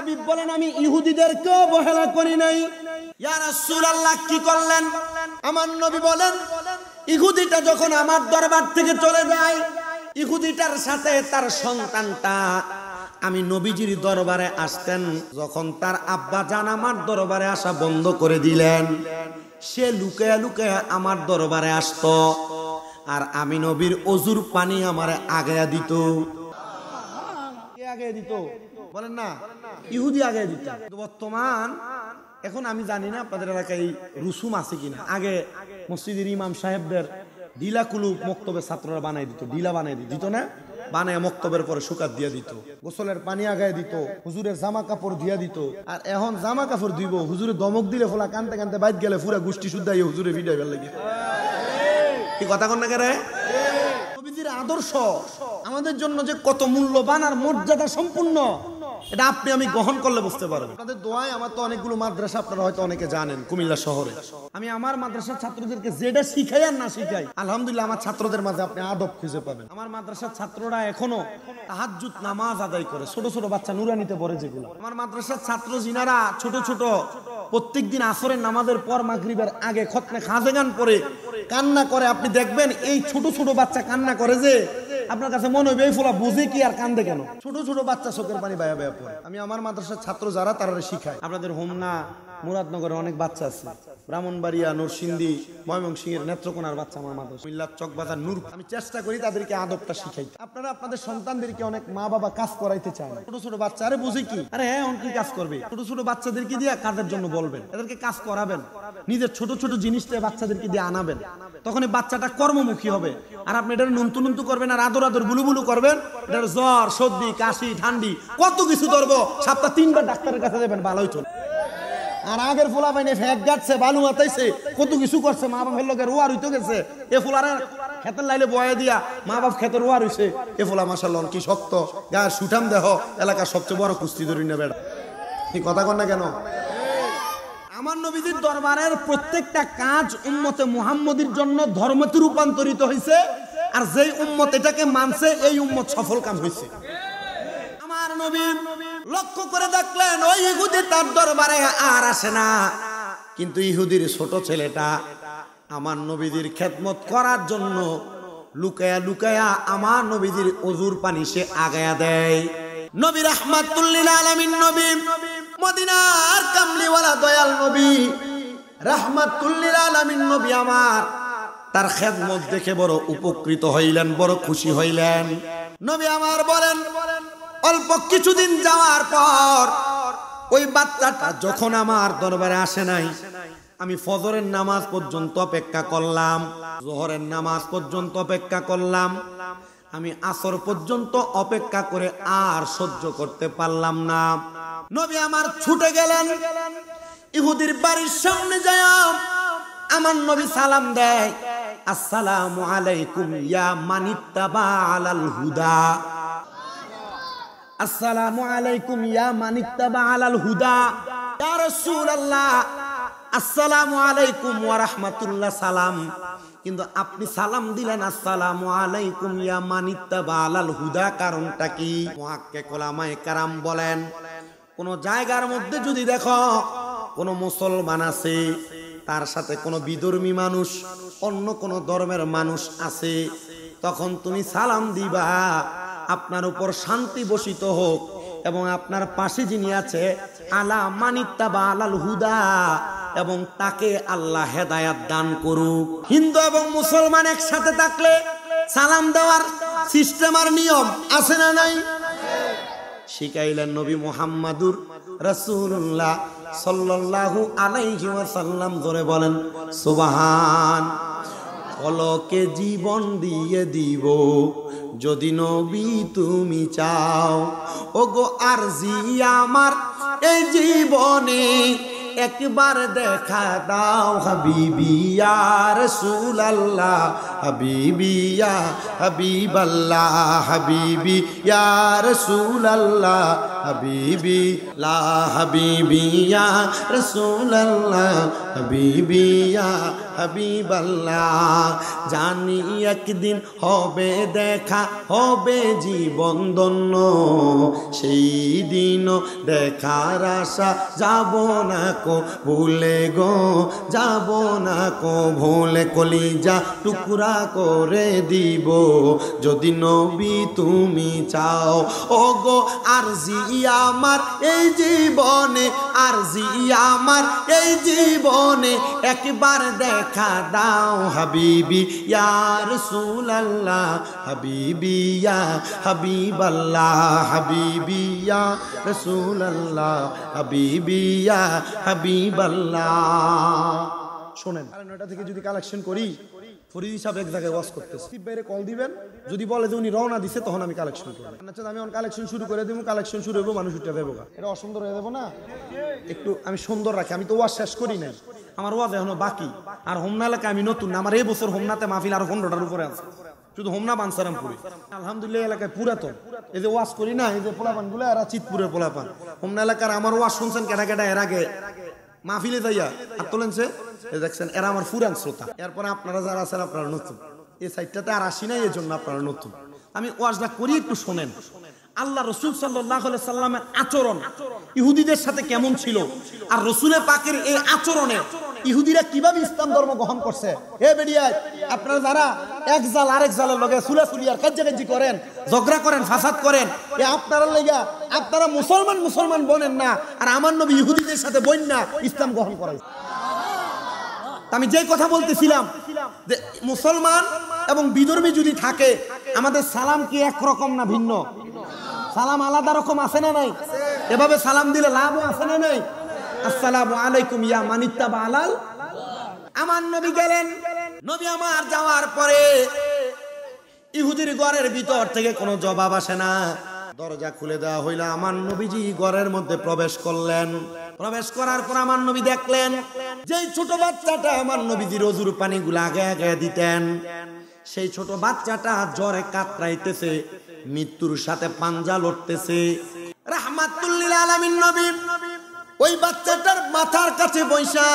হাবিব বলেন আমি ইহুদিদেরকে অবহেলা করি নাই। ইয়া রাসূলুল্লাহ কি করলেন? আমার নবী বলেন ইহুদিটা যখন আমার দরবার থেকে চলে যায়, ইহুদিটার সাথে তার সন্তানটা আমি নবীজির দরবারে আসতেন, যখন তার আব্বা জান আমার দরবারে আসা বন্ধ করে দিলেন, সে লুকায়া লুকায়া আমার দরবারে আসতো, আর আমি নবীর অজুর পানি আমারে আগায়া দিত। কে আগায়া দিত বলেন না? ইহুদি আগায়া দিত। বর্তমান এখন আমি জানি না আপনাদের এলাকায় রুসুম আছে কিনা। আগে মসজিদের ইমাম সাহেবদের ঢিলা কুলুপ মক্তবের ছাত্ররা বানাই দিত, ঢিলা বানাই দিত না, বানায় মক্তবের পরে শুকাত দিয়া দিত, গোসলের পানি আগায় দিত, হুজুরের জামা কাপড় দিয়া দিত। আর এখন জামা কাপড় দিব, হুজুরে দমক দিলে ফোলা কানতে কানতে বাইত গেলে পুরা গোষ্ঠী শুদ্ধা হুজুরে ভিডিও বের লাগে। কি কথা কন না কেরে? নবীজির আদর্শ আমাদের জন্য যে কত মূল্যবান আর মর্যাদা সম্পূর্ণ, এটা আপনি আমি গ্রহণ করলে বুঝতে পারবেন। আপনাদের দোয়ায় আমার তো অনেকগুলো মাদ্রাসা আপনারা হয়তো অনেকে জানেন কুমিল্লা শহরে। আমি আমার মাদ্রাসার ছাত্রদেরকে যেটা শিখাই আর না শিখাই, আলহামদুলিল্লাহ আমার ছাত্রদের মাঝে আপনি আদব খুঁজে পাবেন। আমার মাদ্রাসার ছাত্ররা এখনো তাহাজ্জুদ নামাজ আদায় করে, ছোট ছোট বাচ্চা নুরানিতে পড়ে যেগুলো। আমার মাদ্রাসার ছাত্র যিনারা ছোট ছোট প্রত্যেকদিন আসরের নামাজের পর মাগরিবের আগে খতমে খাজেগান পড়ে কান্না করে, আপনি দেখবেন এই ছোট ছোট বাচ্চা কান্না করে যে আপনার কাছে মনে হবে এই ফোলা বুঝে কি আর কান্দে কেন? ছোট ছোট বাচ্চা চোখের পানি বায়া বায়া পড়ে। আমি আমার মাদ্রাসার ছাত্র যারা তারা শিখাই। আপনাদের হোমনা মুরাদনগরে অনেক বাচ্চা আছে, ব্রাহ্মণবাড়িয়া, নরসিংদী, ময়মনসিংহের নেত্রকোনার বাচ্চা আমার মাদ্রাসা, মিল্লাত চকবাজার নূর। আমি চেষ্টা করি তাদেরকে আদবটা শিখাই। আপনারা আপনাদের সন্তানদেরকে অনেক মা বাবা কাজ করাইতে চান, ছোট ছোট বাচ্চা আরে বুঝে কি, আরে হ্যাঁ কি কাজ করবে, ছোট ছোট বাচ্চাদেরকে দিয়ে কাজের জন্য বলবেন, এদেরকে কাজ করাবেন, নিজের ছোট ছোট জিনিসটা বাচ্চাদেরকে দিয়ে আনাবেন, তখন এই বাচ্চাটা কর্মমুখী হবে। আর আপনি এটা নুনতু নুনতু করবেন আর আদর আদর বুলু বুলু করবেন, এটার জ্বর সর্দি কাশি ঠান্ডি কত কিছু ধরবো, সপ্তাহে 3 বার ডাক্তারের কাছে যাবেন, ভালোই চলে। আর আগের ফোলা বাইনে ফ্যাক গাচ্ছে, বালু আতাইছে, কত কিছু করছে, মা বাপের লোকের রোয়ার হইতে গেছে, এ ফোলারে খেতের লাইলে বয়ে দিয়া মা বাপ খেতের রোয়ার হইছে, এ ফোলা মাশাআল্লাহ কি শক্ত, গায়ের সুঠাম দেহ, এলাকার সবচেয়ে বড় কুস্তি ধরি না বেড়া। এই কথা কন না কেন? আমার নবীজির দরবারের প্রত্যেকটা কাজ উম্মতে মুহাম্মদীর জন্য ধর্মতে রূপান্তরিত হয়েছে, আর যেই উম্মত এটাকে মানছে এই উম্মত সফল কাম হয়েছে। আমার নবী লক্ষ্য করে দেখলেন ওই ইহুদি তার দরবারে আর আসে না, কিন্তু ইহুদির ছোট ছেলেটা আমার নবীজির খেদমত করার জন্য লুকায়া লুকায়া আমার নবীজির ওযুর পানি সে আগায়া দেয়। নবী রাহমাতুল লিল আলামিন, নবী মদিনার কামলিওয়ালা দয়াল নবী রাহমাতুল লিল আলামিন নবী আমার তার খেদমত দেখে বড় উপকৃত হইলেন, বড় খুশি হইলেন। নবী আমার বলেন অল্প কিছুদিন যাওয়ার পর ওই বাচ্চাটা যখন আমার দরবারে আসে নাই, আমি ফজরের নামাজ পর্যন্ত অপেক্ষা করলাম, যোহরের নামাজ পর্যন্ত অপেক্ষা করলাম, আমি আসর পর্যন্ত অপেক্ষা করে আর সহ্য করতে পারলাম না। নবী আমার ছুটে গেলেন, ইহুদির বাড়ির সামনে যায় আমার নবী সালাম দেয়, আসসালামু আলাইকুম ইয়া মানিত্তাবা আলাল হুদা, আসসালামু আলাইকুম ইয়া মানিত্তাবা আলাল হুদা। ইয়া রাসূলুল্লাহ আসসালামু আলাইকুম ওয়া রাহমাতুল্লাহ সালাম, কিন্তু আপনি সালাম দিলেন আসসালামু আলাইকুম ইয়া মানিত্তাবা আলাল হুদা, কারণটা কি? মুহাক্কিক উলামায়ে কেরাম বলেন কোন জায়গার মধ্যে যদি দেখো কোন মুসলমান আছে, তার সাথে কোন বিধর্মী মানুষ, অন্য কোন ধর্মের মানুষ আছে, তখন তুমি সালাম দিবা আপনার উপর শান্তি বর্ষিত হোক, এবং আপনার পাশে যিনি আছে আলা মানিত্তাবা আলাল হুদা, এবং তাকে আল্লাহ হেদায়াত দান করুক। হিন্দু এবং মুসলমান একসাথে থাকলে সালাম দেওয়ার সিস্টেম আর নিয়ম আছে না নাই? শিখাইলেন নবী মুহাম্মাদুর রাসূলুল্লাহ সাল্লাল্লাহু আলাইহি ওয়াসাল্লাম। ধরে বলেন সুবহান। পলকে জীবন দিয়ে দিব যদি নবী তুমি চাও, ওগো আরজি আমার এই জীবনে একবার দেখা দাও, হাবিবি ইয়া রাসূলুল্লাহ, হাবিবি ইয়া হাবিবাল্লাহ, হাবিবি ইয়া রাসূলুল্লাহ, হাবিবি লা হাবিবি ইয়া রাসূলুল্লাহ হাবিবি ইয়া হাবিবাল্লাহ জানি একদিন হবে দেখা হবে জীবন ধন্য সেই দিন দেখার আশা যাব না কো ভুলে গো যাব না কো ভুলে কলিজা টুকরা করে দিব যদি নবী তুমি চাও ও গো আরজি আমার এই জীবনে আরজি আমার এই জীবনে একবার দেখা দাও হাবিবি ইয়া রাসূলুল্লাহ হাবিবি ইয়া হাবিবাল্লাহ হাবিবি ইয়া রাসূলুল্লাহ হাবিবি ইয়া হাবিবাল্লাহ শুনেন 9টা থেকে যদি কালেকশন করি ফরিদ হিসাবে এক জায়গায় ওয়াজ করতেছে বাইরে কল দিবেন যদি বলে যে উনি রওনা দিছে তখন আমি কালেকশন করব আচ্ছা আমি অন কালেকশন শুরু করে দেব কালেকশন শুরু হবে মানুষ উঠে দেবো এটা অসুন্দর হয়ে যাবে না একটু আমি সুন্দর রাখি আমি তো ওয়াজ শেষ করি নাই আমার ওয়াজ এখনো বাকি আর হোমনা এলাকায় আমি নতুন আমার এই বছর হোমনাতে মাহফিল আর 15টার উপরে আছে শুধু হোমনা বানসারামপুরে আলহামদুলিল্লাহ এলাকায় পুরাতন এই যে ওয়াজ করি না এই যে পোলাপানগুলো এরা চিতপুরের পোলাপান হোমনা এলাকার আমার ওয়াজ শুনছেন কেটা কেটা এর আগে মাহফিলে যাইয়া আর তোলেনছে দেখছেন এরা আমার পুরান শ্রোতা এরপরে আপনারা যারা আছেন আপনারা নতুন এই সাইডটাতে আর আসি না এই জন্য আপনারা নতুন আমি ওয়াজটা করি একটু শোনেন আল্লাহ রসুল সাল্লাল্লাহু আলাইহি সাল্লামের আচরণ ইহুদিদের সাথে কেমন ছিল আর রসুলের পাকের এই আচরণে ইহুদিরা কিভাবে ইসলাম ধর্ম গ্রহণ করছে হে বেডিয়া আপনারা যারা এক জাল আরেক জালের লগে সুলাসুলি আর কাজ্জাকাজ্জি করেন ঝগড়া করেন ফাসাদ করেন এ আপনারা লাগা আপনারা মুসলমান বনেন না আর আমার নবী ইহুদিদের সাথে বইন না ইসলাম গ্রহণ করাইছে আমি যে কথা বলতেছিলাম যে মুসলমান এবং বিধর্মী যদি থাকে আমাদের সালাম কি একরকম না ভিন্ন সালাম আলাদা রকম আছে না নাই এভাবে সালাম দিলে লাভও আছে না নাই আসসালামু আলাইকুম ইয়া মানিত্তাবা আলাল আমার নবী গেলেন নবী আমার যাওয়ার পরে ইহুদির ঘরের ভিতর থেকে কোনো জবাব আসে না দরজা খুলে দেওয়া হইল আমার নবীজি ঘরের মধ্যে প্রবেশ করলেন প্রবেশ করার পর আমার নবী দেখলেন যে ছোট বাচ্চাটা আমার নবীজির ওযুর পানিগুলো আগে আগে দিতেন সেই ছোট বাচ্চাটা জ্বরে কাতরাইতেছে মৃত্যুর সাথে পাঞ্জা লড়তেছে রাহমাতুল লিল আলামিন নবী ওই বাচ্চাটার মাথার কাছে বৈশা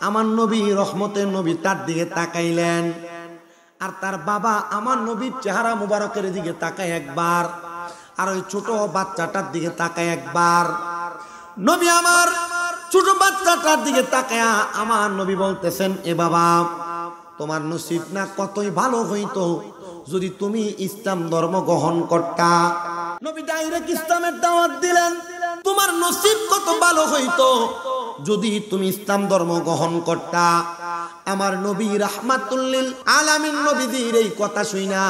আমার নবী রহমতের নবী তার দিকে তাকাইলেন আর তার বাবা আমার নবীর চেহারা মুবারকের দিকে তাকায় একবার আর ওই ছোট বাচ্চাটার দিকে তাকায় একবার নবী আমার ছোট বাচ্চাটার দিকে তাকায়া আমার নবী বলতেছেন এ বাবা তোমার নসিব না কতই ভালো হইতো যদি তুমি ইসলাম ধর্ম গ্রহণ করতা নবী ডাইরেক্ট ইসলামের দাওয়াত দিলেন তোমার নসিব কত ভালো হইতো যদি তুমি ইসলাম ধর্ম গ্রহণ করতা আমার নবী রাহমাতুল লিল আলামিন নবীজির এই কথা শুইনা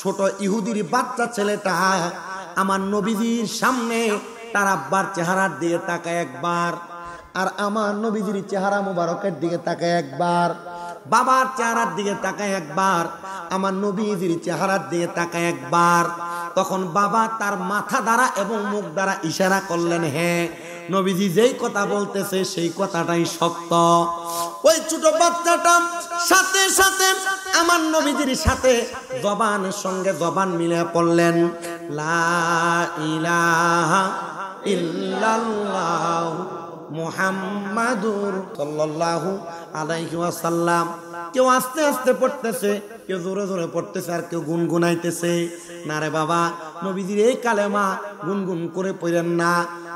ছোট ইহুদির বাচ্চা ছেলেটা আমার নবীজির সামনে তার আব্বার চেহারার দিকে তাকায় একবার আর আমার নবীজির চেহারা মুবারকের দিকে তাকায় একবার বাবার চেহারার দিকে তাকায় একবার আমার নবীজির চেহারার দিকে তাকায় একবার তখন বাবা তার মাথা দ্বারা এবং মুখ দ্বারা ইশারা করলেন হ্যাঁ নবীজি যেই কথা বলতেছে সেই কথাটাই সত্য ওই ছোট বাচ্চাটা সাথে সাথে আমার নবীজির সাথে জবানের সঙ্গে জবান মিলে পড়লেন লা ইলাহা ইল্লাল্লাহ মুহাম্মাদুর সাল্লাল্লাহু আলাইহি ওয়াসাল্লাম কেউ আস্তে আস্তে পড়তেছে কেউ জোরে জোরে পড়তেছে আর কেউ গুনগুনাইতেছে না রে বাবা নবীজির এই কালেমা গুনগুন করে পড়েন না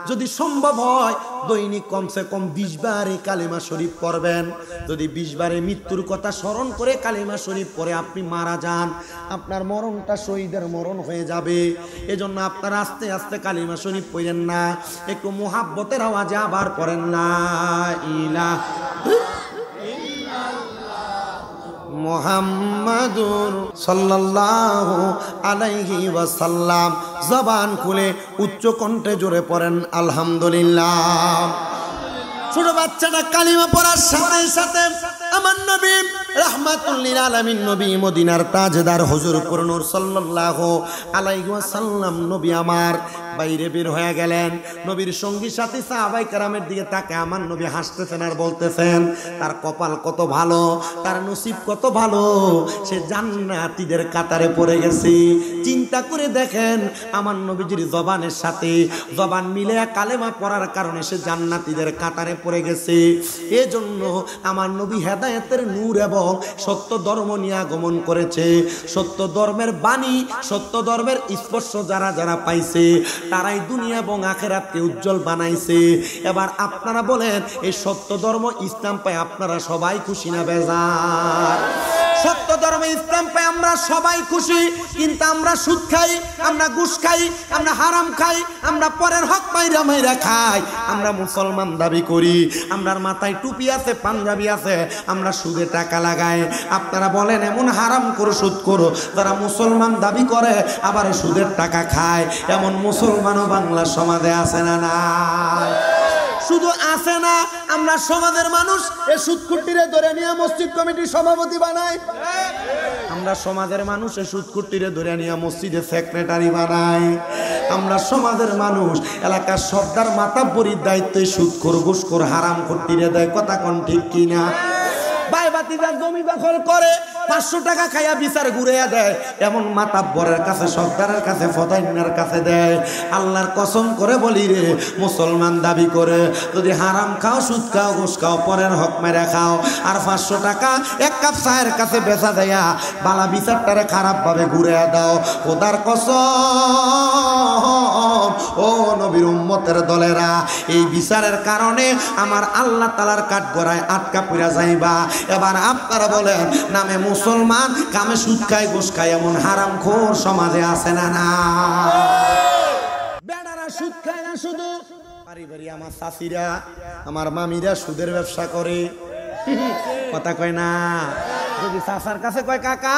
যদি সম্ভব হয় দৈনিক কমসে কম 20 বার এই কালেমা শরীফ পড়বেন যদি 20 বারে মৃত্যুর কথা স্মরণ করে কালেমা শরীফ পড়ে আপনি মারা যান আপনার মরণটা শহীদের মরণ হয়ে যাবে এজন্য আপনারা আস্তে আস্তে কালেমা শরীফ পড়েন না একটু মুহাব্বতের আওয়াজে আবার পড়েন লা ইলাহা মুহাম্মাদুর সাল্লাল্লাহু আলাইহি ওয়াসাল্লাম জবান খুলে উচ্চ কণ্ঠে জোরে পড়েন আলহামদুলিল্লাহ ছোট বাচ্চাটা কালিমা পড়ার সাথে সাথে আমার নবী রাহমাতুল লিল আলামিন নবী মদিনার তাজদার হুজুর নূর সাল্লাল্লাহু আলাইহি ওয়াসাল্লাম নবী আমার বাইরে বের হয়ে গেলেন। নবীর সঙ্গী সাথী সাহাবায়ে কেরামের দিকে তাকে আমার নবী হাসতেছেন আর বলতেছেন তার কপাল কত ভালো, তার নসিব কত ভালো, সে জান্নাতীদের কাতারে পড়ে গেছে। চিন্তা করে দেখেন আমার নবীজির জবানের সাথে জবান মিলে কালেমা পড়ার কারণে সে জান্নাতীদের কাতারে পড়ে গেছে। এজন্য আমার নবী হেদায়েতের নূর এবং সত্য ধর্ম নিয়ে আগমন করেছে। সত্য ধর্মের বাণী, সত্য ধর্মের স্পর্শ যারা যারা পাইছে তারাই দুনিয়া এবং আখিরাতকে উজ্জ্বল বানাইছে। এবার আপনারা বলেন এই সত্য ধর্ম ইসলাম পায় আপনারা সবাই খুশি না বেজার? সত্য ধর্মে ইসলাম পাই আমরা সবাই খুশি, কিন্তু আমরা সুদ খাই, আমরা ঘুষ খাই, আমরা হারাম খাই, আমরা পরের হক মাইরা মাইরা খাই। আমরা মুসলমান দাবি করি, আমরার মাথায় টুপি আছে, পাঞ্জাবি আছে, আমরা সুদে টাকা লাগাই। আপনারা বলেন এমন হারাম করো সুদ করো যারা মুসলমান দাবি করে আবার সুদের টাকা খায়, এমন মুসলমানও বাংলা সমাজে আছে না? না, শুধু আছে না, আমরা সমাজের মানুষ এই সুদকুটিরে ধরে নিয়ে মসজিদ কমিটির সভাপতি বানাই। আমরা সমাজের মানুষ এই সুদকুটিরে ধরে নিয়ে মসজিদের সেক্রেটারি বানাই। আমরা সমাজের মানুষ এলাকার সর্দার মাতাব্বরির দায়িত্বে সুদখোর ঘুষখোর হারাম খোরটিরে দেয়। কথা কোন ঠিক কিনা? ভাই ভাতিজার জমি দখল করে 500 টাকা খাইয়া বিচার ঘুরাইয়া দেয়, এমন মাতাব্বরের কাছে সর্দারের কাছে ফদাইনার কাছে দেয়। আল্লাহর কসম করে বলি রে, মুসলমান দাবি করে যদি হারাম খাও, সুদ খাও, ঘুষ খাও, পরের হক মেরে খাও, আর 500 টাকা এক কাপ চায়ের কাছে বেচা দেয়া বালা বিচারটারে খারাপ ভাবে ঘুরাইয়া দাও, খোদার কসম ও নবীর উম্মতের দলেরা, এই বিচারের কারণে আমার আল্লাহ তাআলার কাঠগড়ায় আটকা পড়া যাইবা। এবার আপনারা বলেন নামে মুসলমান কামে সুদ খায় ঘুষ খায় এমন হারামখোর সমাজে আছে না? না, বেড়ারা সুদ খায় না, শুধু বাড়ি বাড়ি আমার চাচিরা আমার মামিরা সুদের ব্যবসা করে। কথা কয় না? যদি চাচার কাছে কয় কাকা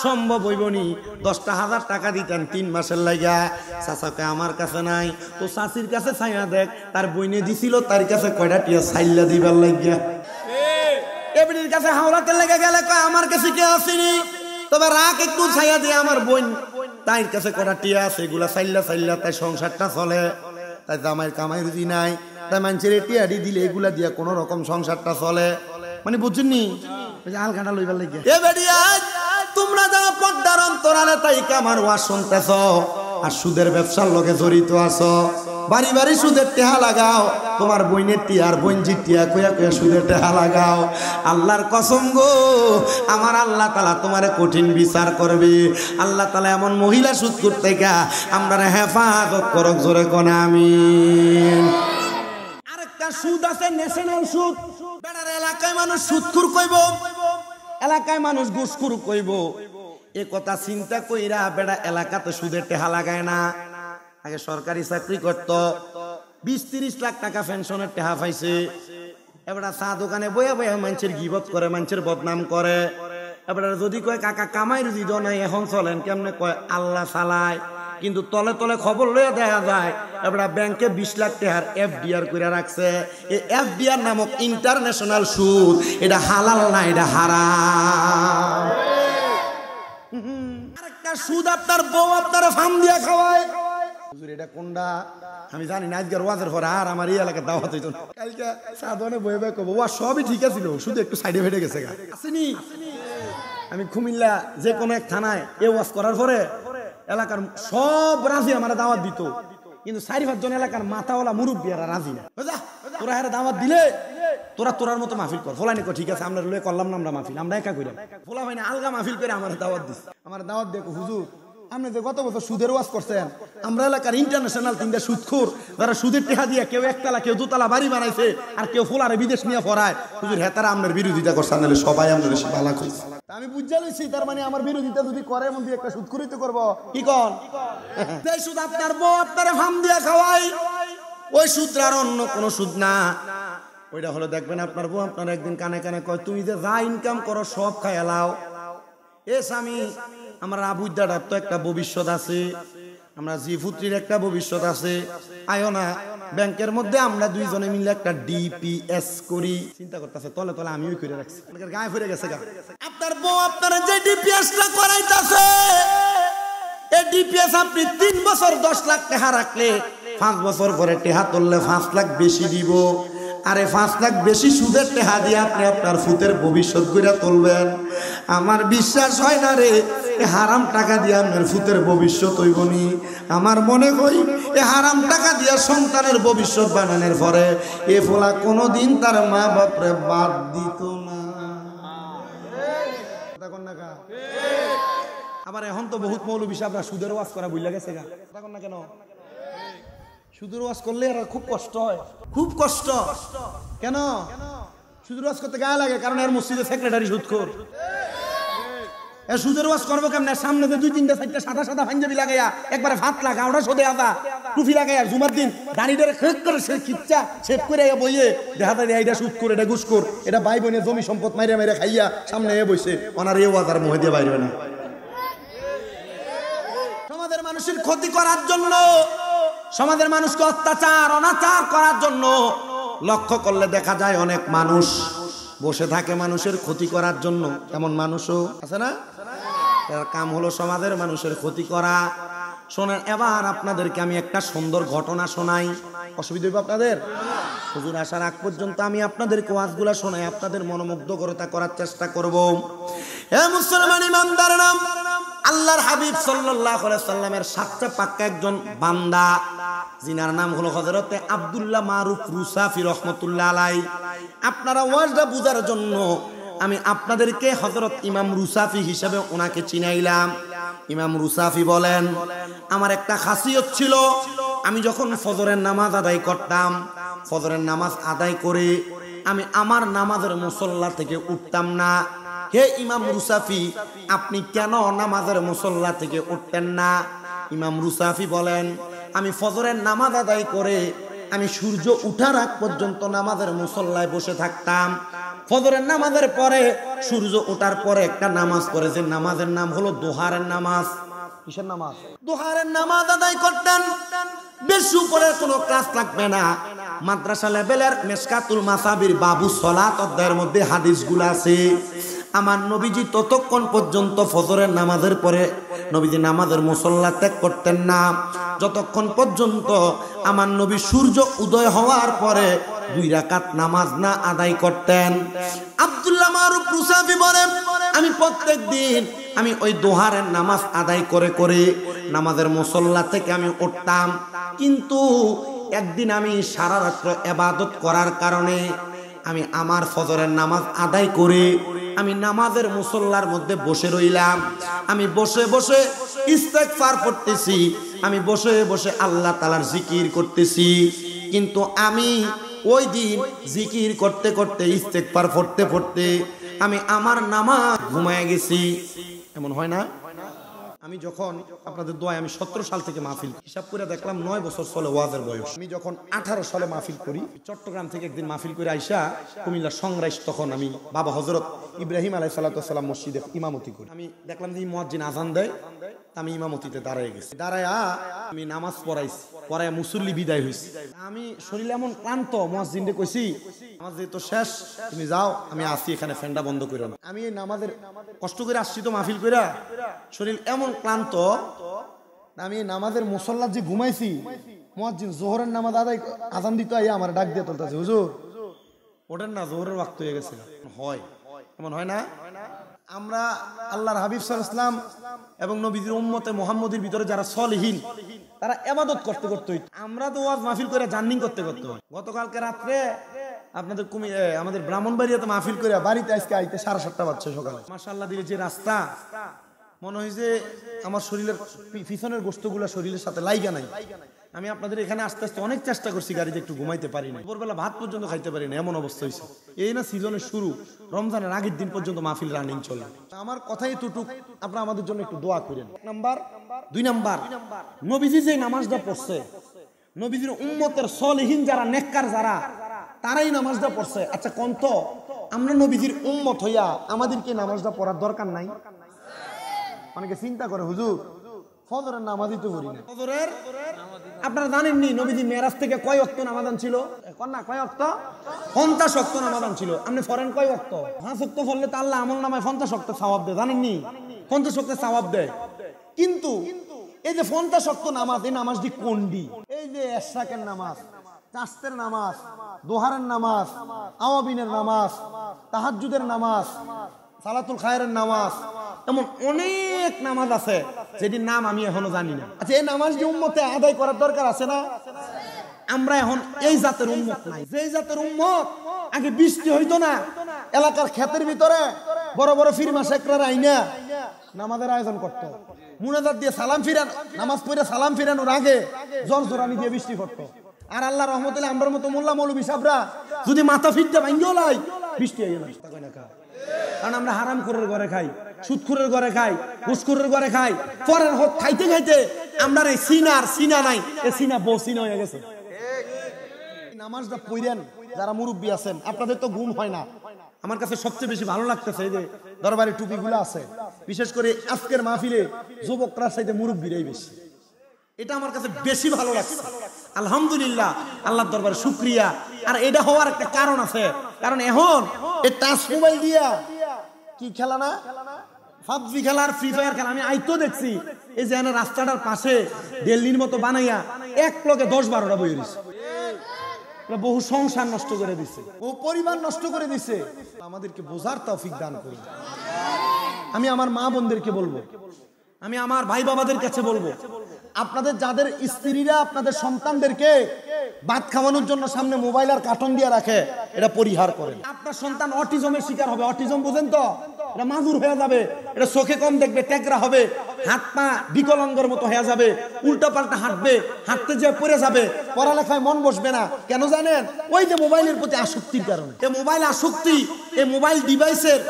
সম্ভব হইবনি 10,000 টাকা দিতেন 3 মাসের লাগা, চাচাকে আমার কাছে নাই, তো চাচির কাছে ছাইয়া দেখ তার বইনে দিছিল, তার কাছে কয়টা টিয়া ছাইলা দিবার লাগিয়া। এবির কাছে হাওড়াতে লেগে গেলে কয় আমার কাছে কে আসেনি, তবে রাখ একটু ছাইয়া দিয়ে আমার বোন তাইর কাছে কয়টা টিয়া আছে, এগুলা ছাইলা ছাইলা তাই সংসারটা চলে। তাই জামাইয়ের কামাই রুজি নাই, তাই মানুষের টিয়াডি দিলে এগুলা দিয়া কোন রকম সংসারটা চলে। মানে বুঝছেননি আলখাটা লইবার লাগে। এ বেডিয়া তোমরা যারা পর্দার অন্তরালে তাই আমার ওয়াজ শুনতেছ আর সুদের ব্যবসার লগে জড়িত আছো, বাড়ি বাড়ি সুদের টেহা লাগাও, তোমার বইনের টিয়ার বইনজির টিয়া কইয়া কইয়া সুদের টেহা লাগাও। আল্লাহর কসম গো, আমার আল্লাহ তাআলা তোমারে কঠিন বিচার করবে। আল্লাহ তাআলা এমন মহিলা সুদ করতে গা আমরা হেফাজত করক, জোরে কোন আমিন। আরেকটা সুদ আছে ন্যাশনাল সুদ। বেড়ার এলাকায় মানুষ সুদখোর কইব, এলাকায় মানুষ ঘুষখোর কইব। এ কথা চিন্তা কইরা বেড়া এলাকাতে সুদের টেহা লাগায় না। আগে সরকারি চাকরি করত, 20-30 লাখ টাকা পেনশনের টেহা পাইছে। এবার চা দোকানে বইয়া বইয়া মানুষের গিবত করে, মানুষের বদনাম করে। এবার যদি কয় কাকা কামাই রুজি দ নাই এখন চলেন কেমনে, কয় আল্লাহ চালায়, কিন্তু তলে তলে খবর লইয়া দেখা যায় এবার ব্যাংকে 20 লাখ টাকার এফডিআর করে রাখছে। এই এফডিআর নামক ইন্টারন্যাশনাল সুদ, এটা হালাল না, এটা হারাম। আরেকটা সুদ আপনার বউ আপনার ফার্ম দিয়া খাওয়ায়। এটা কোনটা আমি জানি না। আজকের ওয়াজের পর আর আমার এই এলাকার দাওয়াত হইতো না। কালকে সাধনে বয়ে বয়ে কব ওয়া সবই ঠিক আছিল, শুধু একটু সাইডে ফেটে গেছে গা আসেনি। আমি কুমিল্লা যে কোনো এক থানায় এ ওয়াজ করার পরে এলাকার সব রাজি আমার দাওয়াত দিত, কিন্তু 4-5 জন এলাকার মাথাওয়ালা মুরব্বিয়ারা রাজি না। তোরা হারে দাওয়াত দিলে তোরা তোরার মতো মাহফিল কর। ফলানি কো ঠিক আছে আমরা লয়ে করলাম না, আমরা মাহফিল আমরা একা কইরাম। ফলা হয় না আলগা মাহফিল করে আমার দাওয়াত দিস। আমার দাওয়াত দেখো হুজুর আপনি যে গত বছর সুদের ওয়াজ করছেন, আমরা এলাকার ইন্টারন্যাশনাল 3টা সুদখোর যারা সুদের টেহা দিয়ে কেউ একতলা কেউ দুতলা বাড়ি বানাইছে আর কেউ ফুলারে বিদেশ নিয়ে পড়ায়, হুজুর হেতারা আপনার বিরোধিতা করছেন, নাহলে সবাই আপনার বেশি ভালো কইছে। আমি বুঝা লইছি তার মানে আমার বিরোধিতা যদি করে মন দিয়ে একটা সুদখোরই তো করব। কি কোন এই সুদ আপনার বউ আপনার হাম দিয়া খাওয়াই, ওই সুদরা অন্য কোন সুদ না। ওইটা হলো দেখবেন আপনার বউ আপনার একদিন কানে কানে কয় তুমি যে যা ইনকাম করো সব খাইয়া লাও। এ স্বামী আমার আবুদার তো একটা ভবিষ্যৎ আছে, আমরা জি পুত্রীর একটা ভবিষ্যৎ আছে, আয়ো না ব্যাংকের মধ্যে আমরা দুইজনে মিলে একটা ডিপিএস করি। চিন্তা করতেছে তলে তলে আমিও করে রাখছি, গায়ে ফিরে গেছে গা। আপনার বউ আপনার যে ডিপিএসটা করাইতাছে, এই ডিপিএস আপনি 3 বছর 10 লাখ টাকা রাখলে 5 বছর পরে টাকা তুললে 5 লাখ বেশি দিব। আরে 5 লাখ বেশি সুদের টাকা দিয়ে আপনি আপনার ফুতের ভবিষ্যৎ গড়ে তুলবেন। আমার বিশ্বাস হয় না রে, এই হারাম টাকা দিয়ে আপনার ফুতের ভবিষ্যৎ হইব নি। আমার মনে হয় এই হারাম টাকা দিয়ে সন্তানের ভবিষ্যৎ বানানোর পরে এ ফোলা কোনোদিন তার মা বাপরে বাদ দিত না। আবার এখন তো বহুত মৌলবী সাহেবরা সুদের ওয়াজ করা বুঝলা গেছে গা, তখন না কেন? সুদের ওয়াজ করলে আর খুব কষ্ট হয়, খুব কষ্ট। কেন সুদের ওয়াজ করতে গায়ে লাগে? কারণ এর মসজিদের সেক্রেটারি সুদখোর। এ সুদের ওয়াজ করবো কেমনে? সামনে 2-3টা 4টা সাদা সাদা পাঞ্জাবি লাগাইয়া একবারে ভাত লাগা ওটা সোদে আদা টুপি লাগাইয়া জুমার দিন দাঁড়িয়ে খেক করে সে খিচ্চা শেভ করে বইয়ে দেখা যায় এটা সুদ করে, এটা ঘুষ কর, এটা ভাই বোনের জমি সম্পদ মাইরে মাইরে খাইয়া সামনে বইছে। ওনার এ ওয়াজ আর মুহে দিয়ে বাইরে না। সমাজের মানুষের ক্ষতি করার জন্য, সমাজের মানুষকে অত্যাচার অনাচার করার জন্য লক্ষ্য করলে দেখা যায় অনেক মানুষ বসে থাকে মানুষের ক্ষতি করার জন্য। এমন মানুষও আছে না? এর কাম হলো সমাজের মানুষের ক্ষতি করা। শোনেন, এবার আপনাদেরকে আমি একটা সুন্দর ঘটনা শোনাই। অসুবিধা হবে আপনাদের? হুজুর আসার আগ পর্যন্ত আমি আপনাদেরকে ওয়াজগুলা শোনাই, আপনাদের মনোমুগ্ধকরতা করার চেষ্টা করব। হে মুসলমান ইমানদার, নাম আল্লাহর হাবিব সাল্লাল্লাহু আলাইহি সাল্লামের সাতটা পাক্কা একজন বান্দা, যিনার নাম হলো হযরতে আব্দুল্লাহ মারুফ রুসাফি রাহমাতুল্লাহ আলাইহি। আপনারা ওয়াজটা বুঝার জন্য আমি আপনাদেরকে হযরত ইমাম রুসাফি হিসেবে ওনাকে চিনাইলাম। ইমাম রুসাফি বলেন, আমার একটা খাসিয়ত ছিল, আমি যখন ফজরের নামাজ আদায় করতাম, ফজরের নামাজ আদায় করে আমি আমার নামাজের মুসল্লা থেকে উঠতাম না। হে ইমাম রুসাফি, আপনি কেন নামাজের মুসল্লা থেকে উঠতেন না? ইমাম রুসাফি বলেন, আমি ফজরের নামাজ আদায় করে আমি সূর্য উঠার আগ পর্যন্ত নামাজের মুসল্লায় বসে থাকতাম। ফজরের নামাজের পরে সূর্য ওঠার পরে একটা নামাজ পড়ে, যে নামাজের নাম হলো দোহারের নামাজ। কিসের নামাজ? দোহারের নামাজ আদায় করতেন। বেশি উপরে কোনো ক্লাস লাগবে না, মাদ্রাসা লেভেলের মেশকাতুল মাসাবির বাবু সলাত অধ্যায়ের মধ্যে হাদিসগুলো আছে। আমার নবীজি ততক্ষণ পর্যন্ত ফজরের নামাজের পরে নবীজি নামাজের মুসল্লা ত্যাগ করতেন না, যতক্ষণ পর্যন্ত আমার নবী সূর্য উদয় হওয়ার পরে 2 রাকাত নামাজ না আদায় করতেন। আব্দুল্লাহ মারুফ রুসাফি বলেন, আমি প্রত্যেক দিন আমি ওই দোহারের নামাজ আদায় করে করে নামাজের মুসল্লা থেকে আমি উঠতাম। কিন্তু একদিন আমি সারা রাত্র ইবাদত করার কারণে আমি আমার ফজরের নামাজ আদায় করে আমি নামাজের মুসল্লার মধ্যে বসে রইলাম। আমি বসে বসে ইস্তেগফার পড়তেছি, আমি বসে বসে আল্লাহ তাআলার জিকির করতেছি। কিন্তু আমি ওই দিন জিকির করতে করতে ইস্তেগফার পড়তে পড়তে আমি আমার নামাজ ঘুমায় গেছি। এমন হয় না? আমি যখন আপনাদের দোয়ায় আমি 17 সাল থেকে মাহফিল হিসাব করে দেখলাম 9 বছর চলে ওয়াজের বয়স। আমি যখন 18 সালে মাহফিল করি, চট্টগ্রাম থেকে একদিন মাহফিল করে আইসা কুমিল্লা সংরাইশ, তখন আমি বাবা হযরত ইব্রাহিম আলাইহিস সালাম মসজিদে ইমামতি করি। আমি দেখলাম যে মুয়াজ্জিন আজান দেয়, আমি ইমামতিতে দাঁড়ায় গেছি। দাঁড়ায়া আমি নামাজ পড়াইছি, পড়ায় মুসল্লি বিদায় হয়েছি। আমি শরীর এমন ক্লান্ত, মুয়াজ্জিনকে কইছি নামাজ যেহেতু শেষ, তুমি যাও, আমি আসি এখানে, ফ্যানটা বন্ধ করো না। আমি নামাজের কষ্ট করে আসছি তো মাহফিল কইরা, শরীর এমন ক্লান্ত, আমি নামাজের মুসল্লা যে ঘুমাইছি, মুয়াজ্জিন যোহরের নামাজ আদায় আজান দিতে আইয়া আমার ডাক দিয়ে তুলতেছে, হুজুর ওঠেন না, যোহরের ওয়াক্ত হয়ে গেছে। হয় এমন হয় না? আমরা আল্লাহর হাবিব সাল্লাল্লাহু আলাইহি ওয়াসাল্লাম এবং নবীজির উম্মতে মুহাম্মদীর ভিতরে যারা সলিহিন, তারা ইবাদত করতে করতে, আমরা তো ওয়াজ মাহফিল করে জার্নিং করতে করতে হয়। গতকালকে রাত্রে আপনাদের আমাদের ব্রাহ্মণবাড়িয়াতে মাহফিল করে বাড়িতে আজকে আইতে 7:30 বাজছে সকালে। মাশাআল্লাহ দিলে যে রাস্তা, মনে হয় যে আমার শরীরের পিছনের গোশতগুলো শরীরের সাথে লাইগা নাই। আমি আপনাদের এখানে আস্তে আস্তে অনেক চেষ্টা করছি, গাড়িতে একটু ঘুমাইতে পারি না, ভোরবেলা ভাত পর্যন্ত খাইতে পারি না, এমন অবস্থা হয়েছে। এই না সিজনের শুরু, রমজানের আগের দিন পর্যন্ত মাহফিল রানিং চলে। আমার কথাই এতটুক, আপনারা আমাদের জন্য একটু দোয়া করেন। 2 নাম্বার, নবীজি যে নামাজটা পড়ছে, নবীজির উম্মতের সলিহিন যারা, নেককার যারা, তারাই নামাজটা পড়ছে। আচ্ছা কোন তো আমরা নবীজির উম্মত হইয়া আমাদেরকে নামাজটা পড়ার দরকার নাই? অনেকে চিন্তা করে, হুজুর ফজরের নামাজই তো পড়ি না। ফজরের আপনারা জানেননি নবীজি মেরাজ থেকে কয় ওয়াক্ত নামাজ ছিল? কোন না কয় ওয়াক্ত? 50 ওয়াক্ত নামাজ ছিল। আপনি ফরেন কয় ওয়াক্ত? 5 ওয়াক্ত পড়লে তো আল্লাহ আমলনামায় 50 ওয়াক্ত সওয়াব দেয়, জানেননি? 50 ওয়াক্ত সওয়াব দেয়। কিন্তু এই যে 50 ওয়াক্ত নামাজ, এই নামাজটি কোনটি? এই যে এশরাকের নামাজ, চাস্তের নামাজ, দোহারের নামাজ, আওয়াবিনের নামাজ, তাহাজ্জুদের নামাজ, সালাতুল খায়রের নামাজ, এমন অনেক নামাজ আছে যেটির নাম আমি এখনো জানি না। আচ্ছা, এই নামাজটি উম্মতে আদায় করার দরকার আছে না? আমরা এখন এই জাতের উম্মত নাই। যেই জাতের উম্মত আগে বৃষ্টি হইতো না, এলাকার ক্ষেতের ভিতরে বড় বড় ফিরমা শেখরা আইনা নামাজের আয়োজন করতো, মুনাজাত দিয়ে সালাম ফিরান, নামাজ পড়ে সালাম ফিরানোর আগে জোরজোরানি দিয়ে বৃষ্টি পড়তো। আর আল্লাহ রহমতুল্লাহ আমরার মতো মোল্লা মৌলবী সাহেবরা যদি মাথা ফিরতে ভাঙ্গিও লাই, বৃষ্টি হয়ে গেল। কারণ আমরা হারাম খোরের ঘরে খাই, সুদখোরের ঘরে খাই, ঘুষখোরের ঘরে খাই, পরের হক খাইতে খাইতে আমরা এই সিনা নাই, এই সিনা বউ সিনা হয়ে গেছে। নামাজটা পড়েন যারা মুরব্বী আছেন, আপনাদের তো ঘুম হয় না। আমার কাছে সবচেয়ে বেশি ভালো লাগতেছে এই যে দরবারি টুপিগুলো আছে, বিশেষ করে আজকের মাহফিলে যুবকরা চাইতে মুরব্বীরাই বেশি। এটা আমার কাছে বেশি ভালো লাগছে। আলহামদুলিল্লাহ, আল্লাহর দরবারে শুকরিয়া। আর এটা হওয়ার একটা কারণ আছে, কারণ এখন এই টাচ মোবাইল দিয়া কি খেলা না, পাবজি খেলার, ফ্রি ফায়ার খেলা, আমি আইতো দেখছি এই যে রাস্তাটার পাশে দিল্লির মতো বানাইয়া এক লগে 10-12টা বই দিছে। বহু সংসার নষ্ট করে দিছে, বহু পরিবার নষ্ট করে দিছে। আমাদেরকে বোঝার তৌফিক দান করুন। আমি আমার মা বোনদেরকে বলবো, আমি আমার ভাই বাবাদের কাছে বলবো, আপনাদের যাদের স্ত্রীরা আপনাদের সন্তানদেরকে ভাত খাওয়ানোর জন্য সামনে মোবাইল আর কার্টুন দিয়ে রাখে, এটা পরিহার করেন। আপনার সন্তান অটিজমের শিকার হবে, অটিজম বুঝেন তো, এটা মাজুর হয়ে যাবে, এটা চোখে কম দেখবে, ট্যাকরা হবে, হাত পা বিকলাঙ্গের মতো হয়ে যাবে, উল্টা পাল্টা হাঁটবে, হাঁটতে যেয়ে পড়ে যাবে, পড়ালেখায় মন বসবে না। কেন জানেন? ওই যে মোবাইলের প্রতি আসক্তির কারণে। এই মোবাইল আসক্তি, এই মোবাইল ডিভাইসের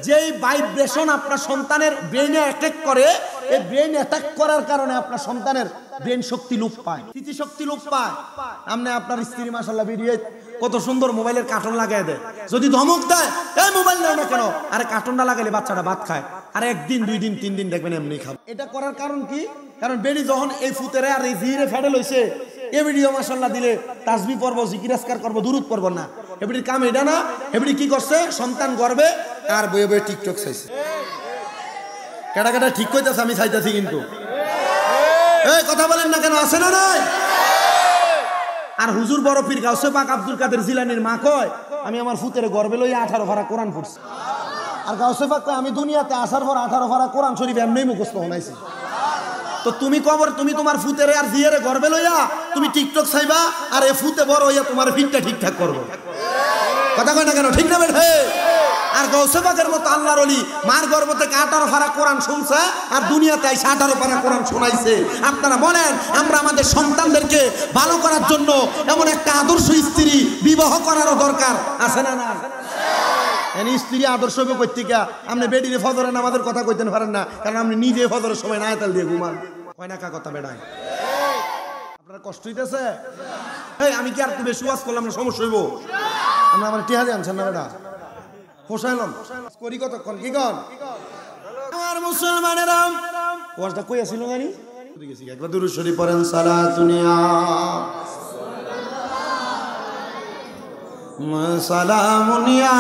যেই ভাইব্রেশন আপনার সন্তানের ব্রেইনে অ্যাটাক করে, এই ব্রেইন অ্যাটাক করার কারণে আপনার সন্তানের ব্রেন শক্তি লোপ পায়, স্মৃতি শক্তি লোপ পায়। আপনি আপনার স্ত্রী মাশাআল্লাহ ভিডিও কত সুন্দর মোবাইলের কার্টুন লাগাই দেয়, যদি ধমক দেয় এই মোবাইল নাও না কেন, আরে কার্টুনটা লাগালে বাচ্চাটা ভাত খায়, আর একদিন 2 দিন 3 দিন দেখবেন এমনি খাবে। এটা করার কারণ কি? কারণ বেডি যখন এই ফুতেরে আর এই জিরে ফেডেল হইছে, এই ভিডিও মাশাআল্লাহ দিলে তাসবিহ পড়ব, জিকির আজকার করব, দুরূদ পড়ব না। এবিডির কাম এটা না। এবিডি কি করছে? সন্তান গর্বে আর বয়ে বয়ে টিকটক চাইছে। কেডা কেডা ঠিক কইতাছে, আমি চাইতাছি কিন্তু। এই কথা বলেন না কেন, আছে না নাই? আর হুজুর বড় পীর গাউসে পাক আব্দুল কাদের জিলানীর মা কয়, আমি আমার ফুতের গর্বে লইয়া 18 পারা কোরআন পড়ছি। আর গাউসে পাক কয়, আমি দুনিয়াতে আসার পর 18 পারা কোরআন শরীফ এমনি মুখস্থ বানাইছি। তো তুমি কবর, তুমি তোমার ফুতেরে আর জিয়ারে গর্বে লইয়া তুমি টিকটক চাইবা, আর এ ফুতে বড় হইয়া তোমার ফিটটা ঠিকঠাক করবো। কথা কয় না কেন, ঠিক না বেঠে? আর গাউসে পাকের মতো আল্লাহর ওলি মার গর্ভ থেকে 18 পারা কোরআন শুনছে, আর দুনিয়াতে এসে 18 পারা কোরআন শোনাইছে। আপনারা বলেন, আমরা আমাদের সন্তানদেরকে ভালো করার জন্য এমন একটা আদর্শ স্ত্রী বিবাহ করারও দরকার আছে না? না, স্ত্রী আদর্শ কর্তিকা আপনি বেডিরে ফজরের নামাজের কথা কইতেন পারেন না, কারণ আপনি নিজে ফজরের সময় নায়াতাল দিয়ে ঘুমান। কয় না কা কথা বেড়ায়, আপনার কষ্ট হইতেছে? এই আমি কি আর একটু বেশি ওয়াজ করলাম না, সমস্যা হইব? আমরা আমার টিহারে আনছেন না বেটা, হোসাইলাম করি কতক্ষণ কি কন? আমার মুসলমানেরা ওয়াজটা কই আছিল জানি, একবার দুরূদ শরীফ পড়েন। সালাতুনিয়া সালামুনিয়া